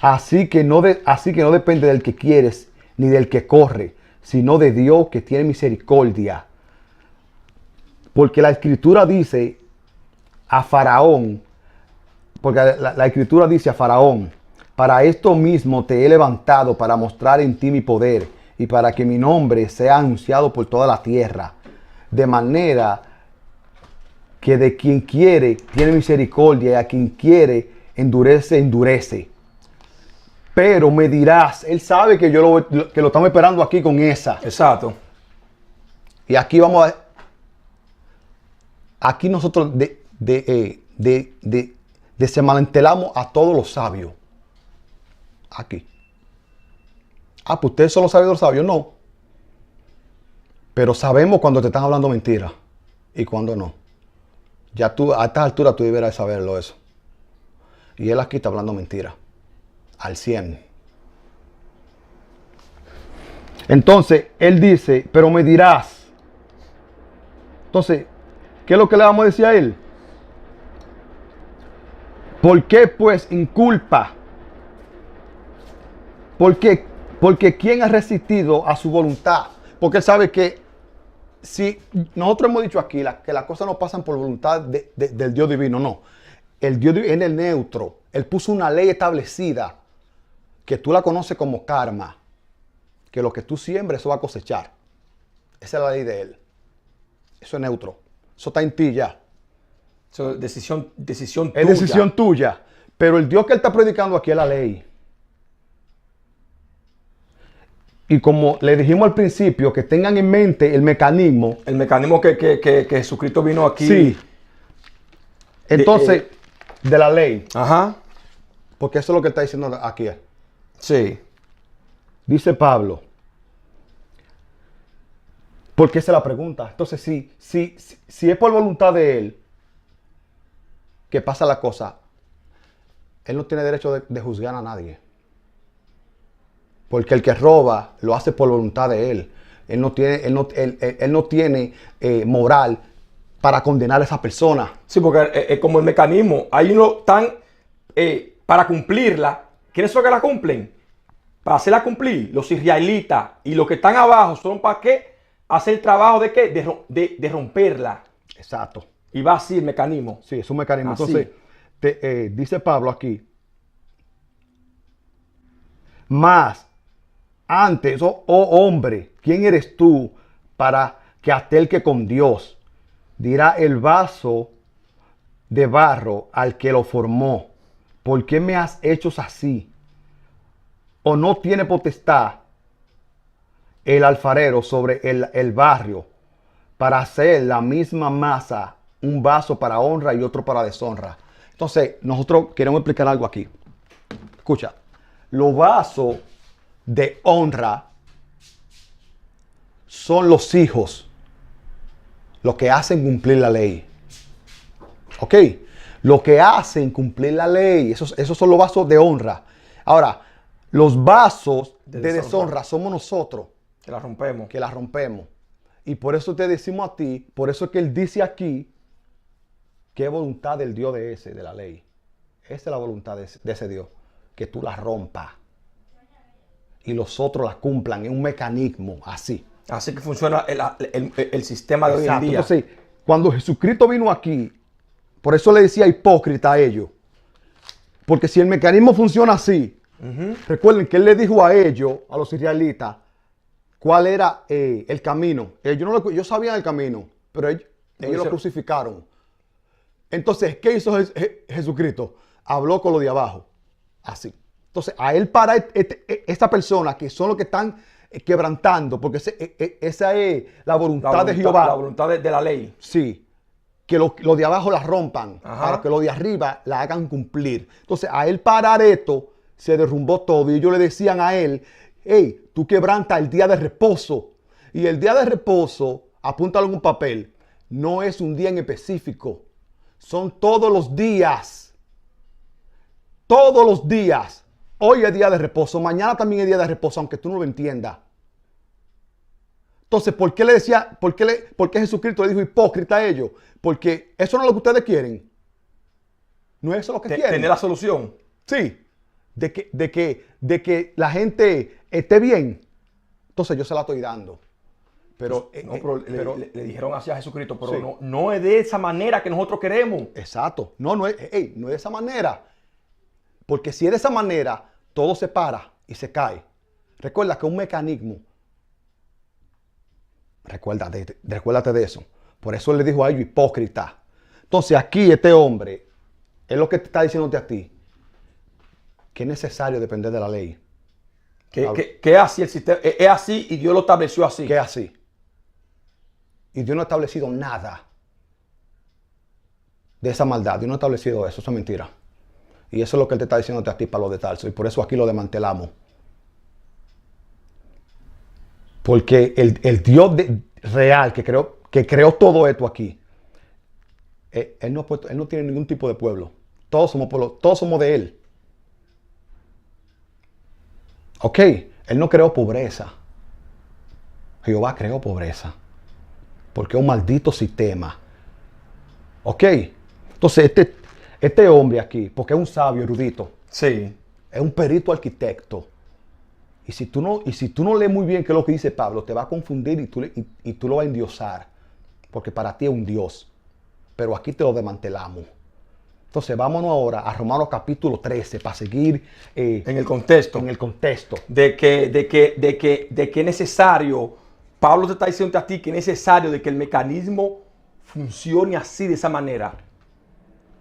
Así que no depende del que quieres, ni del que corre, sino de Dios que tiene misericordia. Porque la Escritura dice a Faraón, la Escritura dice a Faraón, para esto mismo te he levantado para mostrar en ti mi poder y para que mi nombre sea anunciado por toda la tierra. De manera que de quien quiere tiene misericordia y a quien quiere endurece. Pero me dirás, él sabe que lo estamos esperando aquí con esa. Exacto. Y aquí aquí nosotros desmantelamos a todos los sabios. Aquí. Pues ustedes son los sabios de los sabios, no. Pero sabemos cuando te están hablando mentira y cuando no. Ya tú, a estas alturas tú deberás saberlo eso. Y él aquí está hablando mentira. Al 100. Entonces, él dice, pero me dirás. Entonces, ¿qué es lo que le vamos a decir a él? ¿Por qué pues inculpa? Porque ¿quién ha resistido a su voluntad? Porque él sabe que si nosotros hemos dicho aquí que las cosas no pasan por voluntad del Dios divino, no. El Dios divino es el neutro. Él puso una ley establecida que tú la conoces como karma. Que lo que tú siembres, eso va a cosechar. Esa es la ley de él. Eso es neutro. Eso está en ti ya. So, decisión tuya. Es decisión tuya. Pero el Dios que él está predicando aquí es la ley. Y como le dijimos al principio, que tengan en mente el mecanismo. El mecanismo que Jesucristo vino aquí. Sí. Entonces, de la ley. Ajá. Porque eso es lo que está diciendo aquí. Sí. Dice Pablo. Porque esa es la pregunta. Entonces, si es por voluntad de él que pasa la cosa, él no tiene derecho de juzgar a nadie. Porque el que roba lo hace por voluntad de él. Él no tiene moral para condenar a esa persona. Sí, porque como el mecanismo, hay uno tan para cumplirla. ¿Quiénes son que la cumplen? Para hacerla cumplir, los israelitas y los que están abajo son para qué? Hacer el trabajo de qué? De romperla. Exacto. Y va así el mecanismo. Sí, es un mecanismo. Así. Entonces, dice Pablo aquí. Más antes, oh hombre, ¿quién eres tú para que atelque con Dios? Dirá el vaso de barro al que lo formó. ¿Por qué me has hecho así? ¿O no tiene potestad el alfarero sobre el barrio para hacer la misma masa, un vaso para honra y otro para deshonra? Entonces, nosotros queremos explicar algo aquí. Escucha, los vasos de honra son los hijos, los que hacen cumplir la ley. ¿Ok? Lo que hacen cumplir la ley, esos son los vasos de honra. Ahora, los vasos de deshonra somos nosotros. Que la rompemos. Que la rompemos. Y por eso te decimos a ti, por eso es que él dice aquí, que es voluntad del Dios de la ley. Esa es la voluntad de ese Dios, que tú la rompas. Y los otros la cumplan en un mecanismo así. Así que funciona el sistema de Exacto. hoy en día. Entonces, cuando Jesucristo vino aquí, por eso le decía hipócrita a ellos. Porque si el mecanismo funciona así, recuerden que él le dijo a ellos, a los israelitas, cuál era el camino. Ellos sabían el camino, pero ellos lo crucificaron. Entonces, ¿qué hizo Jesucristo? Habló con los de abajo. Así. Entonces, a él para esta persona, que son los que están quebrantando, porque esa es la voluntad de Jehová. La voluntad de la ley. Sí. Que los de abajo la rompan, Ajá. para que los de arriba la hagan cumplir. Entonces, a él parar esto, se derrumbó todo. Y ellos le decían a él, hey, tú quebrantas el día de reposo. Y el día de reposo, apúntalo en un papel, no es un día en específico. Son todos los días. Todos los días. Hoy es día de reposo, mañana también es día de reposo, aunque tú no lo entiendas. Entonces, ¿por qué le decía, por qué Jesucristo le dijo hipócrita a ellos? Porque eso no es lo que ustedes quieren. No es eso lo que quieren. Tener la solución. Sí. De que la gente esté bien. Entonces yo se la estoy dando. Pero, le dijeron así a Jesucristo, pero sí. no es de esa manera que nosotros queremos. Exacto. No es de esa manera. Porque si es de esa manera, todo se para y se cae. Recuerda que un mecanismo. Recuérdate de eso. Por eso él le dijo a ellos hipócrita. Entonces aquí este hombre es lo que te está diciéndote a ti. Que es necesario depender de la ley. Que es así el sistema. Es así y Dios lo estableció así. Que es así. Y Dios no ha establecido nada de esa maldad. Dios no ha establecido eso. Eso es mentira. Y eso es lo que él te está diciéndote a ti para los de Tarso. Y por eso aquí lo desmantelamos. Porque el Dios real que creó todo esto aquí, él no tiene ningún tipo de pueblo. Todos somos pueblo, todos somos de él. Ok, él no creó pobreza. Jehová creó pobreza. Porque es un maldito sistema. Ok, entonces este hombre aquí, porque es un sabio erudito. Sí. Es un perito arquitecto. Y si tú no lees muy bien qué es lo que dice Pablo, te va a confundir y tú lo vas a endiosar. Porque para ti es un Dios. Pero aquí te lo desmantelamos. Entonces vámonos ahora a Romanos capítulo 13 para seguir en el contexto. En el contexto. De que es necesario, Pablo te está diciendo a ti que es necesario de que el mecanismo funcione así, de esa manera.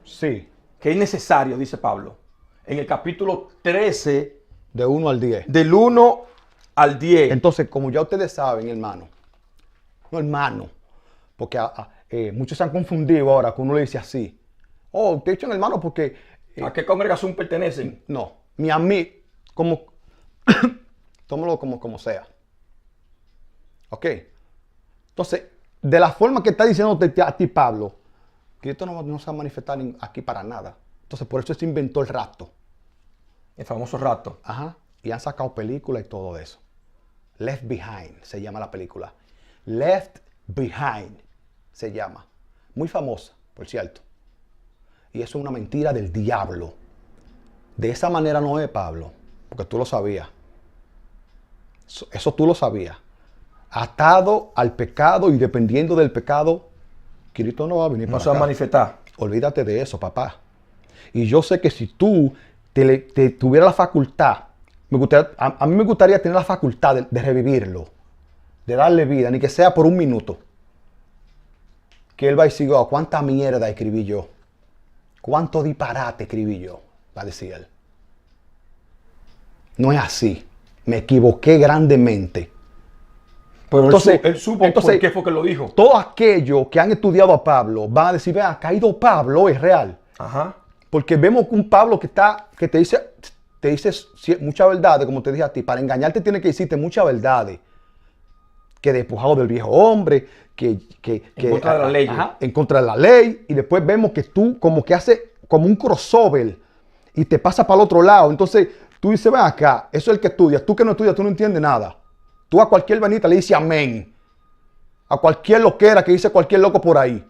Sí. Que es necesario, dice Pablo. En el capítulo 13. De 1 al 10. Del 1 al 10. Entonces, como ya ustedes saben, hermano. No, hermano. Porque muchos se han confundido ahora que uno le dice así. Oh, te he dicho hermano porque... ¿A qué congregación pertenecen? No, a mí, tómalo como sea. ¿Ok? Entonces, de la forma que está diciéndote a ti, Pablo, Cristo no se va a manifestar aquí para nada. Entonces, por eso se inventó el rapto. El famoso rapto. Ajá. Y han sacado películas y todo eso. Left Behind se llama la película. Left Behind se llama. Muy famosa, por cierto. Y eso es una mentira del diablo. De esa manera no es, Pablo. Porque tú lo sabías. Eso tú lo sabías. Atado al pecado y dependiendo del pecado, Cristo no va a venir para acá. No se va a manifestar. Olvídate de eso, papá. Y yo sé que si tú te tuviera la facultad, a mí me gustaría tener la facultad de revivirlo, de darle vida, ni que sea por un minuto. Que él va a decir, oh, cuánta mierda escribí yo. Cuánto disparate escribí yo, va a decir él. No es así. Me equivoqué grandemente. Pero entonces, él supo por qué fue que lo dijo. Todos aquellos que han estudiado a Pablo van a decir, vea, ha caído Pablo, es real. Ajá. Porque vemos un Pablo que te dice muchas verdades, como te dije a ti. Para engañarte tiene que decirte muchas verdades. Que despojado del viejo hombre, en contra de la ley. Ajá, en contra de la ley. Y después vemos que tú como que haces como un crossover y te pasa para el otro lado. Entonces tú dices, ven acá, eso es el que estudias. Tú que no estudias, tú no entiendes nada. Tú a cualquier vanita le dices amén. A cualquier loquera que dice cualquier loco por ahí.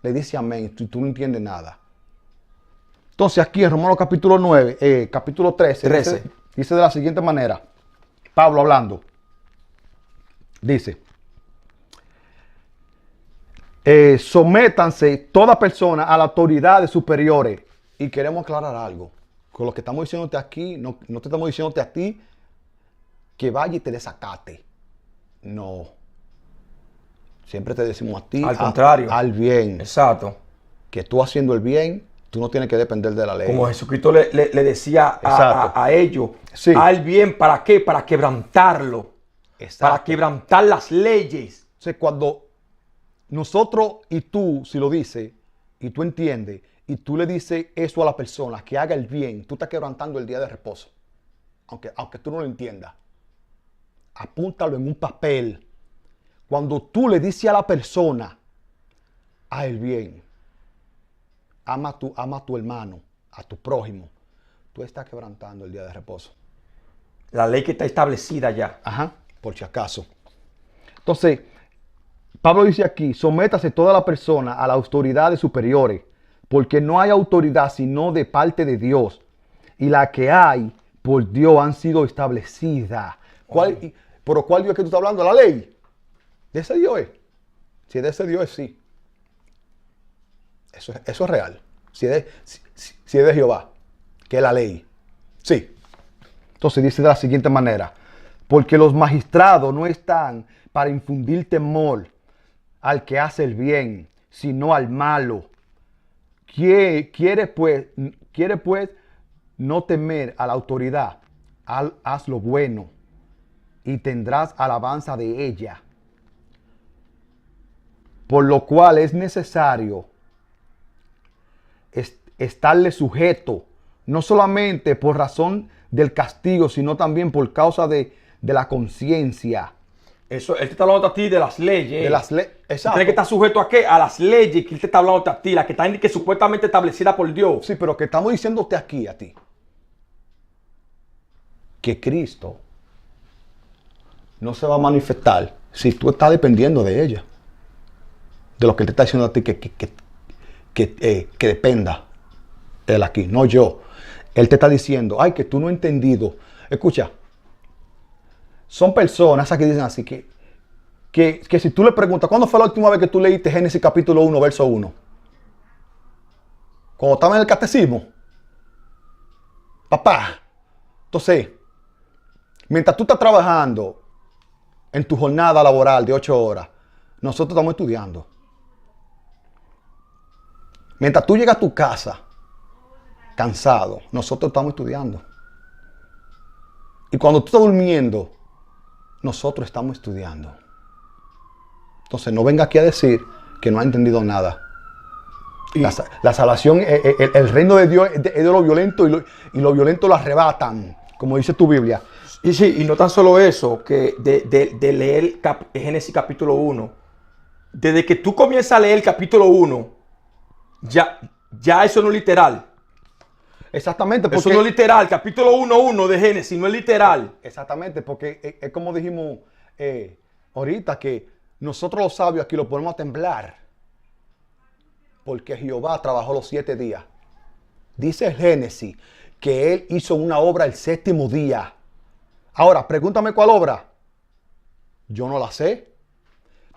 Le dice amén. Tú no entiendes nada. Entonces aquí en Romanos capítulo 9, capítulo 13. Dice de la siguiente manera. Pablo hablando. Dice. Sométanse toda persona a la autoridad de superiores. Y queremos aclarar algo. Con lo que estamos diciéndote aquí, no te estamos diciéndote a ti que vaya y te desacate. No. Siempre te decimos a ti. Al contrario. Al bien. Exacto. Que tú haciendo el bien, tú no tienes que depender de la ley. Como Jesucristo le decía a ellos. Sí. Al bien, ¿para qué? Para quebrantarlo. Exacto. Para quebrantar las leyes. O sea, cuando nosotros y tú, si lo dices, y tú entiendes, y tú le dices eso a la persona, que haga el bien, tú estás quebrantando el día de reposo. Aunque tú no lo entiendas. Apúntalo en un papel. Cuando tú le dices a la persona, haz el bien, ama a tu hermano, a tu prójimo, tú estás quebrantando el día de reposo. La ley que está establecida ya. Ajá, por si acaso. Entonces, Pablo dice aquí, sométase toda la persona a las autoridades superiores, porque no hay autoridad sino de parte de Dios, y la que hay por Dios han sido establecidas. ¿Pero cuál Dios es que tú estás hablando? ¿La ley? ¿De ese Dios es? Si es de ese Dios es, sí. Eso es real. Si es de Jehová, que es la ley. Sí. Entonces dice de la siguiente manera. Porque los magistrados no están para infundir temor al que hace el bien, sino al malo. Quiere pues no temer a la autoridad. Haz lo bueno y tendrás alabanza de ella. Por lo cual es necesario estarle sujeto, no solamente por razón del castigo, sino también por causa de la conciencia. Eso, él te está hablando a ti de las leyes. De las leyes, exacto. Tiene que estar sujeto a qué? A las leyes que él te está hablando a ti, las que están supuestamente establecidas por Dios. Sí, pero que estamos diciéndote aquí a ti, que Cristo no se va a manifestar si tú estás dependiendo de ella. De lo que él te está diciendo a ti que dependa él aquí, no yo. Él te está diciendo, ay, que tú no has entendido Escucha, son personas que dicen así que si tú le preguntas, ¿cuándo fue la última vez que tú leíste Génesis capítulo 1, verso 1? Cuando estaba en el catecismo. Papá, entonces, mientras tú estás trabajando en tu jornada laboral de 8 horas, nosotros estamos estudiando. Mientras tú llegas a tu casa cansado, nosotros estamos estudiando. Y cuando tú estás durmiendo, nosotros estamos estudiando. Entonces, no venga aquí a decir que no ha entendido nada. La salvación, el reino de Dios es de lo violento y lo violento lo arrebatan, como dice tu Biblia. Y sí, y no tan solo eso, que de leer Génesis capítulo 1, desde que tú comienzas a leer el capítulo 1, ya eso no es literal. Exactamente. Porque, eso no es literal, capítulo 1.1 de Génesis, no es literal. Exactamente, porque es como dijimos ahorita, que nosotros los sabios aquí lo ponemos a temblar. Porque Jehová trabajó los 7 días. Dice el Génesis que Él hizo una obra el 7º día. Ahora, pregúntame cuál obra. Yo no la sé.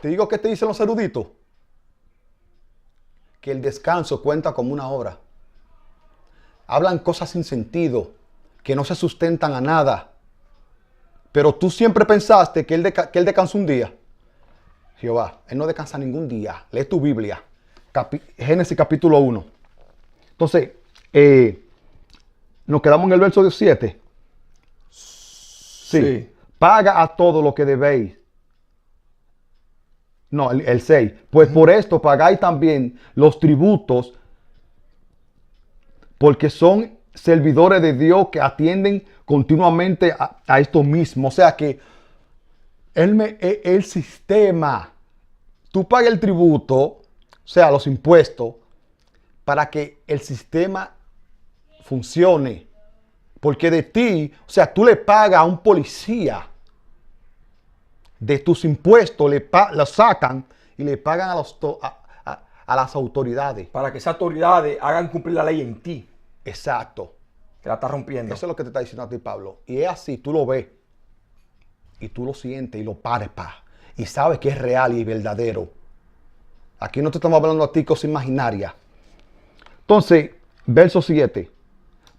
Te digo qué te dicen los eruditos. Que el descanso cuenta como una obra. Hablan cosas sin sentido, que no se sustentan a nada. Pero tú siempre pensaste que Él descansó un día. Jehová, Él no descansa ningún día. Lee tu Biblia. Génesis capítulo 1. Entonces, nos quedamos en el verso 7. Sí. Paga a todo lo que debéis. No, el 6. Pues por esto pagáis también los tributos, porque son servidores de Dios que atienden continuamente a esto mismo. O sea que el sistema, tú pagas el tributo, o sea, los impuestos, para que el sistema funcione. Porque de ti, o sea, tú le pagas a un policía, de tus impuestos lo sacan y le pagan a las autoridades. Para que esas autoridades hagan cumplir la ley en ti. Exacto. Que la estás rompiendo. Eso es lo que te está diciendo a ti, Pablo. Y es así, tú lo ves. Y tú lo sientes y lo palpas. Y sabes que es real y verdadero. Aquí no te estamos hablando a ti cosas imaginarias. Entonces, verso 7.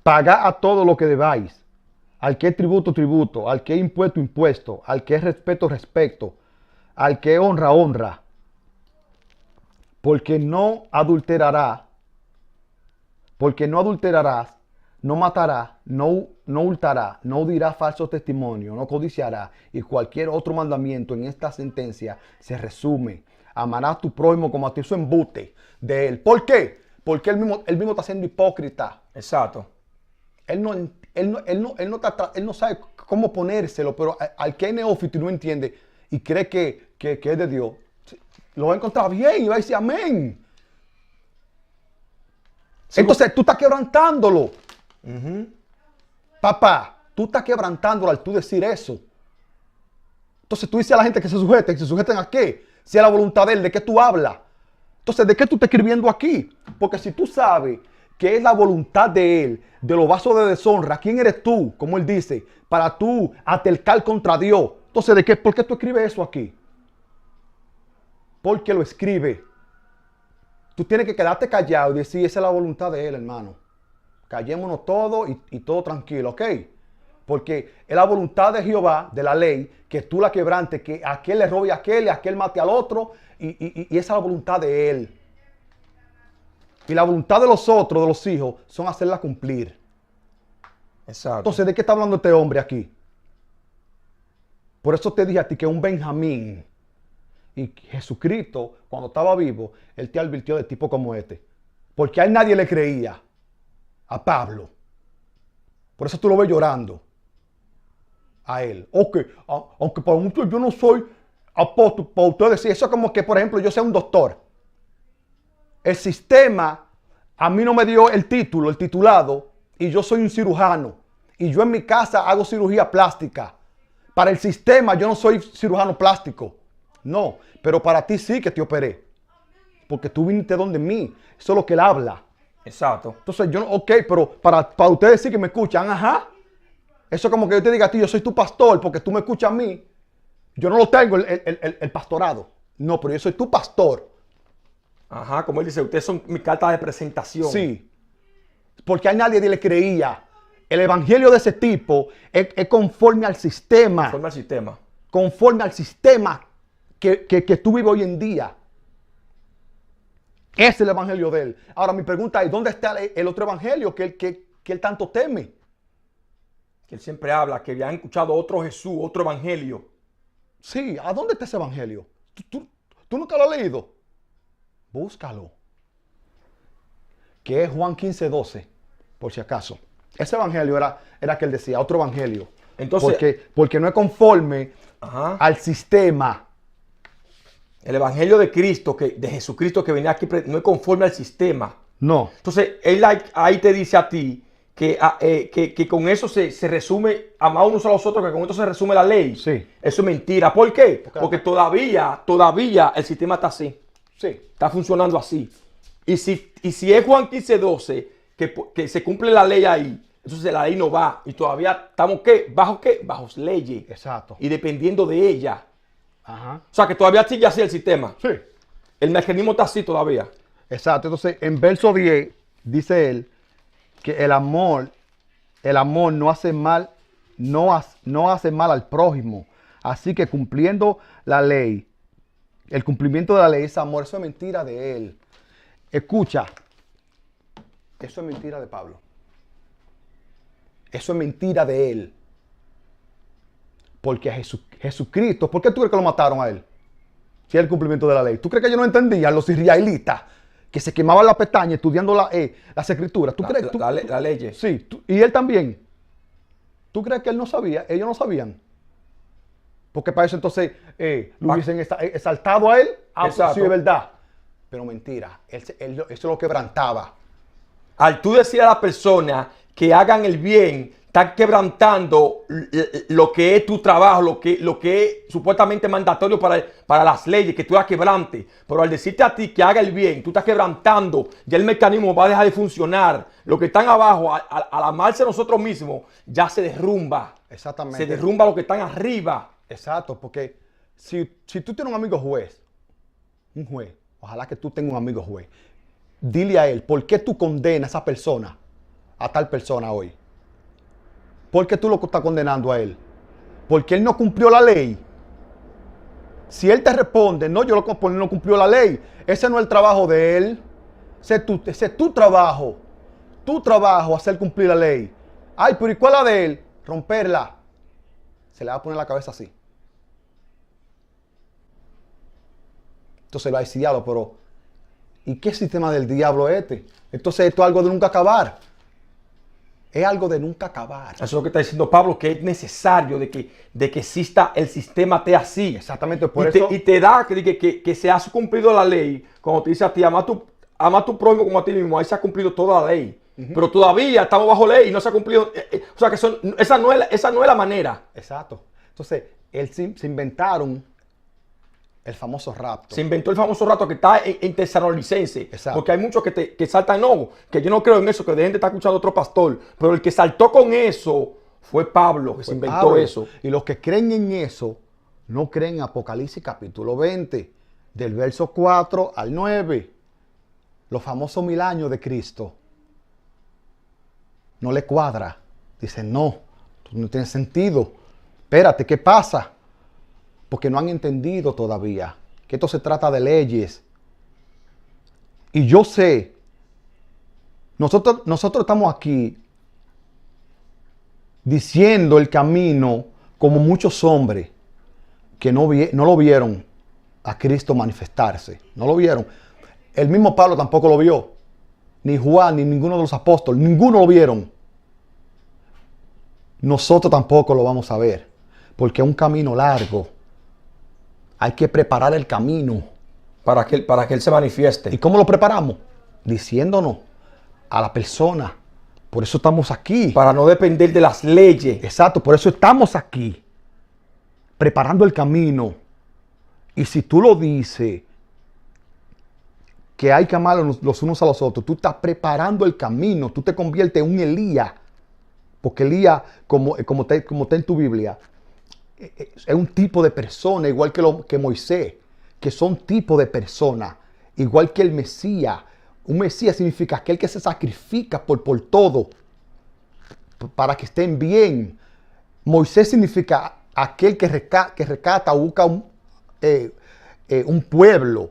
Pagad a todo lo que debáis. Al que es tributo, tributo. Al que es impuesto, impuesto. Al que es respeto, respeto. Al que es honra, honra. Porque no adulterarás. Porque no adulterarás. No matarás. No hurtarás. No dirás falso testimonio. No codiciarás. Y cualquier otro mandamiento en esta sentencia se resume. Amarás a tu prójimo como a ti. Eso embute de él. ¿Por qué? Porque él mismo está siendo hipócrita. Exacto. Él no sabe cómo ponérselo, pero al que es neófito y no entiende y cree que es de Dios, lo va a encontrar bien y va a decir amén. Sí, entonces tú estás quebrantándolo. Papá, tú estás quebrantándolo al tú decir eso. Entonces tú dices a la gente que se sujeten a qué? Si a la voluntad de él, ¿de qué tú hablas? Entonces, ¿de qué tú estás escribiendo aquí? Porque si tú sabes que es la voluntad de él, de los vasos de deshonra, ¿quién eres tú? Como él dice, para tú atercar contra Dios. Entonces, ¿por qué tú escribes eso aquí? Porque lo escribe. Tú tienes que quedarte callado y decir, esa es la voluntad de él, hermano. Callémonos todos y todo tranquilo, ¿ok? Porque es la voluntad de Jehová, de la ley, que tú la quebrantes, que aquel le robe a aquel y aquel mate al otro, y esa es la voluntad de él. Y la voluntad de los otros, de los hijos, son hacerla cumplir. Exacto. Entonces, ¿de qué está hablando este hombre aquí? Por eso te dije a ti que un Benjamín. Y Jesucristo, cuando estaba vivo, él te advirtió de tipo como este. Porque a él nadie le creía. A Pablo. Por eso tú lo ves llorando. A él. Ok, aunque para muchos yo no soy apóstol, para ustedes sí. Eso es como que, por ejemplo, yo sea un doctor. El sistema a mí no me dio el título, el titulado, y yo soy un cirujano. Y yo en mi casa hago cirugía plástica. Para el sistema yo no soy cirujano plástico. No, pero para ti sí que te operé. Porque tú viniste donde mí. Eso es lo que él habla. Exacto. Entonces yo, ok, pero para ustedes sí que me escuchan, ajá. Eso es como que yo te diga a ti, yo soy tu pastor porque tú me escuchas a mí. Yo no lo tengo el pastorado. No, pero yo soy tu pastor. Ajá, como él dice, ustedes son mi carta de presentación. Sí. Porque a nadie le creía. El evangelio de ese tipo es conforme al sistema. Conforme al sistema. Conforme al sistema que tú vives hoy en día. Ese es el evangelio de él. Ahora mi pregunta es, ¿dónde está el otro evangelio que él tanto teme? Que él siempre habla, que habían escuchado otro Jesús, otro evangelio. Sí, ¿a dónde está ese evangelio? ¿Tú nunca lo has leído? Búscalo. Que es Juan 15:12, por si acaso. Ese evangelio era que él decía, otro evangelio. Entonces, porque no es conforme ajá, al sistema. el evangelio de Cristo, de Jesucristo que venía aquí, no es conforme al sistema. No. Entonces, él ahí te dice a ti que con eso se resume, amar unos a los otros, que con esto se resume la ley. Sí. Eso es mentira. ¿Por qué? Porque todavía el sistema está así. Sí. Está funcionando así. Y si es Juan 15:12 que se cumple la ley ahí, entonces la ley no va. Y todavía estamos ¿qué? ¿Bajo qué? Bajo leyes. Exacto. Y dependiendo de ella. Ajá. O sea que todavía sigue así el sistema. Sí. El mecanismo está así todavía. Exacto. Entonces, en verso 10, dice él que el amor no hace mal, no hace mal al prójimo. Así que cumpliendo la ley, el cumplimiento de la ley es amor. Eso es mentira de él. Escucha, eso es mentira de Pablo. Eso es mentira de él. Porque a Jesucristo, ¿por qué tú crees que lo mataron a él? Si es el cumplimiento de la ley. ¿Tú crees que ellos no entendían, los israelitas, que se quemaban la pestaña estudiando las escrituras? ¿Tú crees? La ley. Sí, y él también. ¿Tú crees que él no sabía? Ellos no sabían. Porque para eso entonces lo hubiesen exaltado a él. Ah, pues sí, es verdad. Pero mentira. Eso lo quebrantaba. Al tú decir a la persona que hagan el bien, están quebrantando lo que es tu trabajo, lo que es supuestamente mandatorio para las leyes, que tú las quebrantes. Pero al decirte a ti que haga el bien, tú estás quebrantando, ya el mecanismo va a dejar de funcionar. Lo que están abajo, al amarse nosotros mismos, ya se derrumba. Exactamente. Se derrumba lo que están arriba. Exacto, porque si tú tienes un amigo juez, un juez, ojalá que tú tengas un amigo juez, dile a él, ¿por qué tú condenas a esa persona, a tal persona hoy? ¿Por qué tú lo estás condenando a él? Porque él no cumplió la ley. Si él te responde, no, yo no cumplió la ley, ese no es el trabajo de él, ese es tu trabajo. Tu trabajo, hacer cumplir la ley. Ay, pero ¿y cuál es la de él? Romperla. Se le va a poner la cabeza así. Entonces va a decir, diablo, pero ¿y qué sistema del diablo es este? Entonces esto es algo de nunca acabar. Es algo de nunca acabar. Eso es lo que está diciendo Pablo, que es necesario de que exista el sistema esté así. Exactamente, por eso. Y te da que se ha cumplido la ley. Cuando te dice a ti, ama a tu prójimo como a ti mismo, ahí se ha cumplido toda la ley. Pero todavía estamos bajo ley y no se ha cumplido. O sea que esa no es la manera. Exacto. Entonces, se inventaron el famoso rapto. Se inventó el famoso rapto que está en Tesalonicenses. Exacto. Porque hay muchos que saltan, no, que yo no creo en eso, que dejen de estar escuchando a otro pastor. Pero el que saltó con eso fue Pablo, que se inventó Pablo. eso. Y los que creen en eso, no creen en Apocalipsis capítulo 20, del verso 4 al 9. Los famosos 1000 años de Cristo. No le cuadra. Dicen, no tiene sentido. Espérate, ¿qué pasa? Porque no han entendido todavía que esto se trata de leyes. Y yo sé, nosotros estamos aquí diciendo el camino como muchos hombres que no lo vieron a Cristo manifestarse. No lo vieron. El mismo Pablo tampoco lo vio. Ni Juan, ni ninguno de los apóstoles. Ninguno lo vieron. Nosotros tampoco lo vamos a ver. Porque es un camino largo. Hay que preparar el camino. Para que Él se manifieste. ¿Y cómo lo preparamos? Diciéndonos a la persona. Por eso estamos aquí. Para no depender de las leyes. Exacto, por eso estamos aquí. Preparando el camino. Y si tú lo dices, que hay que amar los unos a los otros, tú estás preparando el camino. Tú te conviertes en un Elías Porque Elías, como está en tu Biblia, es un tipo de persona, igual que Moisés, que son tipos de personas, igual que el Mesías. Un Mesías significa aquel que se sacrifica por todo, para que estén bien. Moisés significa aquel que rescata o busca un pueblo.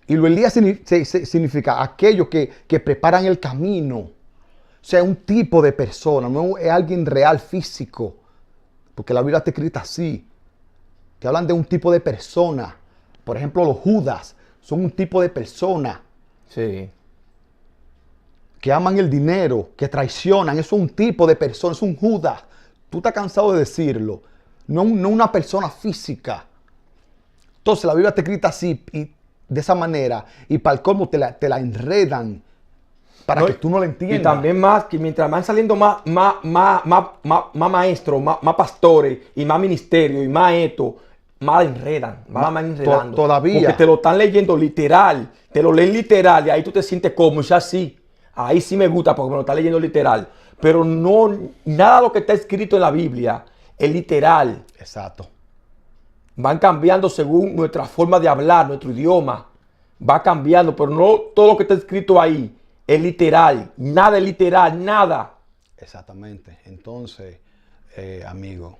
Y lo Elías significa aquellos que preparan el camino. O sea, un tipo de persona, no es alguien real, físico. Porque la Biblia está escrita así. Que hablan de un tipo de persona. Por ejemplo, los Judas son un tipo de persona. Sí. Que aman el dinero, que traicionan. Eso es un tipo de persona, es un Judas. Tú estás cansado de decirlo. No una persona física. Entonces la Biblia está escrita así, y de esa manera. Y para el colmo te la enredan. Para que tú no lo entiendas. Y también más, que mientras van saliendo más maestros, más pastores, y más ministerios, y más esto, más enredan, más enredando. Todavía. Porque te lo están leyendo literal, te lo leen literal, y ahí tú te sientes cómodo, y ya sí. Ahí sí me gusta porque me lo está leyendo literal. Pero no, nada de lo que está escrito en la Biblia es literal. Exacto. Van cambiando según nuestra forma de hablar, nuestro idioma. Va cambiando, pero no todo lo que está escrito ahí es literal. Nada es literal, nada. Exactamente. Entonces, amigo,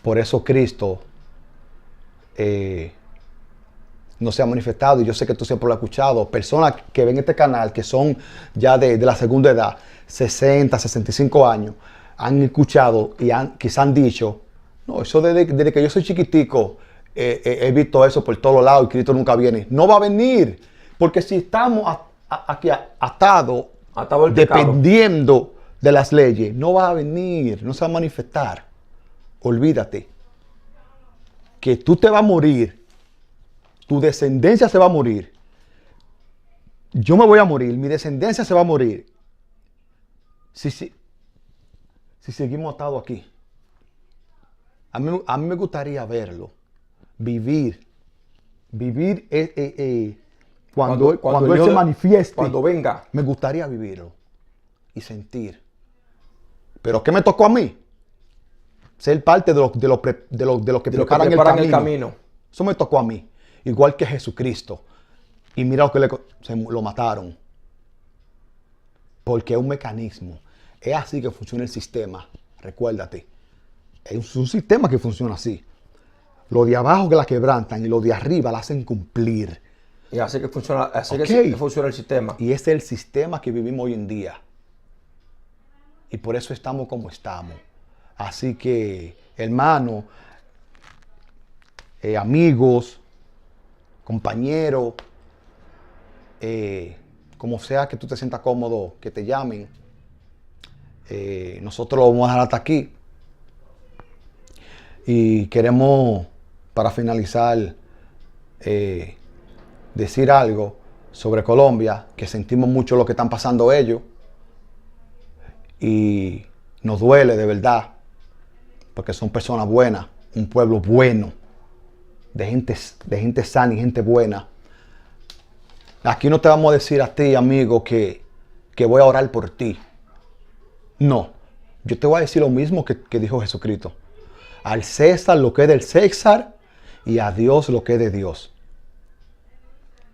por eso Cristo no se ha manifestado, y yo sé que tú siempre lo has escuchado. Personas que ven este canal, que son ya de la segunda edad, 60, 65 años, han escuchado y quizás han dicho, no, eso desde que yo soy chiquitico, he visto eso por todos lados y Cristo nunca viene. No va a venir, porque si estamos aquí atados, dependiendo de las leyes, no va a venir, no se va a manifestar. Olvídate que tú te vas a morir, tu descendencia se va a morir, yo me voy a morir, mi descendencia se va a morir si seguimos atados aquí. A mí me gustaría verlo, vivir cuando Él se manifieste. Cuando venga. Me gustaría vivirlo y sentir. ¿Pero qué me tocó a mí? Ser parte de los que preparan el camino. Eso me tocó a mí. Igual que Jesucristo. Y mira lo que lo mataron. Porque es un mecanismo. Es así que funciona el sistema. Recuérdate. Es un sistema que funciona así. Lo de abajo que la quebrantan y lo de arriba la hacen cumplir. Y así que funciona, que funciona el sistema. Y ese es el sistema que vivimos hoy en día. Y por eso estamos como estamos. Así que, hermano, amigos, compañeros, como sea que tú te sientas cómodo, que te llamen, nosotros lo vamos a dejar hasta aquí. Y queremos, para finalizar, decir algo sobre Colombia, que sentimos mucho lo que están pasando ellos. Y nos duele de verdad, porque son personas buenas, un pueblo bueno, de gente sana y gente buena. Aquí no te vamos a decir a ti, amigo, que voy a orar por ti. No, yo te voy a decir lo mismo que dijo Jesucristo. Al César lo que es del César y a Dios lo que es de Dios.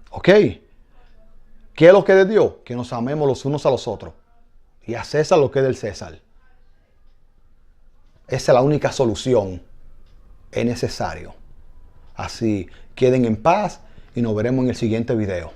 ¿Ok? ¿Qué es lo que es de Dios? Que nos amemos los unos a los otros. Y a César lo que es del César. Esa es la única solución. Es necesario. Así, queden en paz y nos veremos en el siguiente video.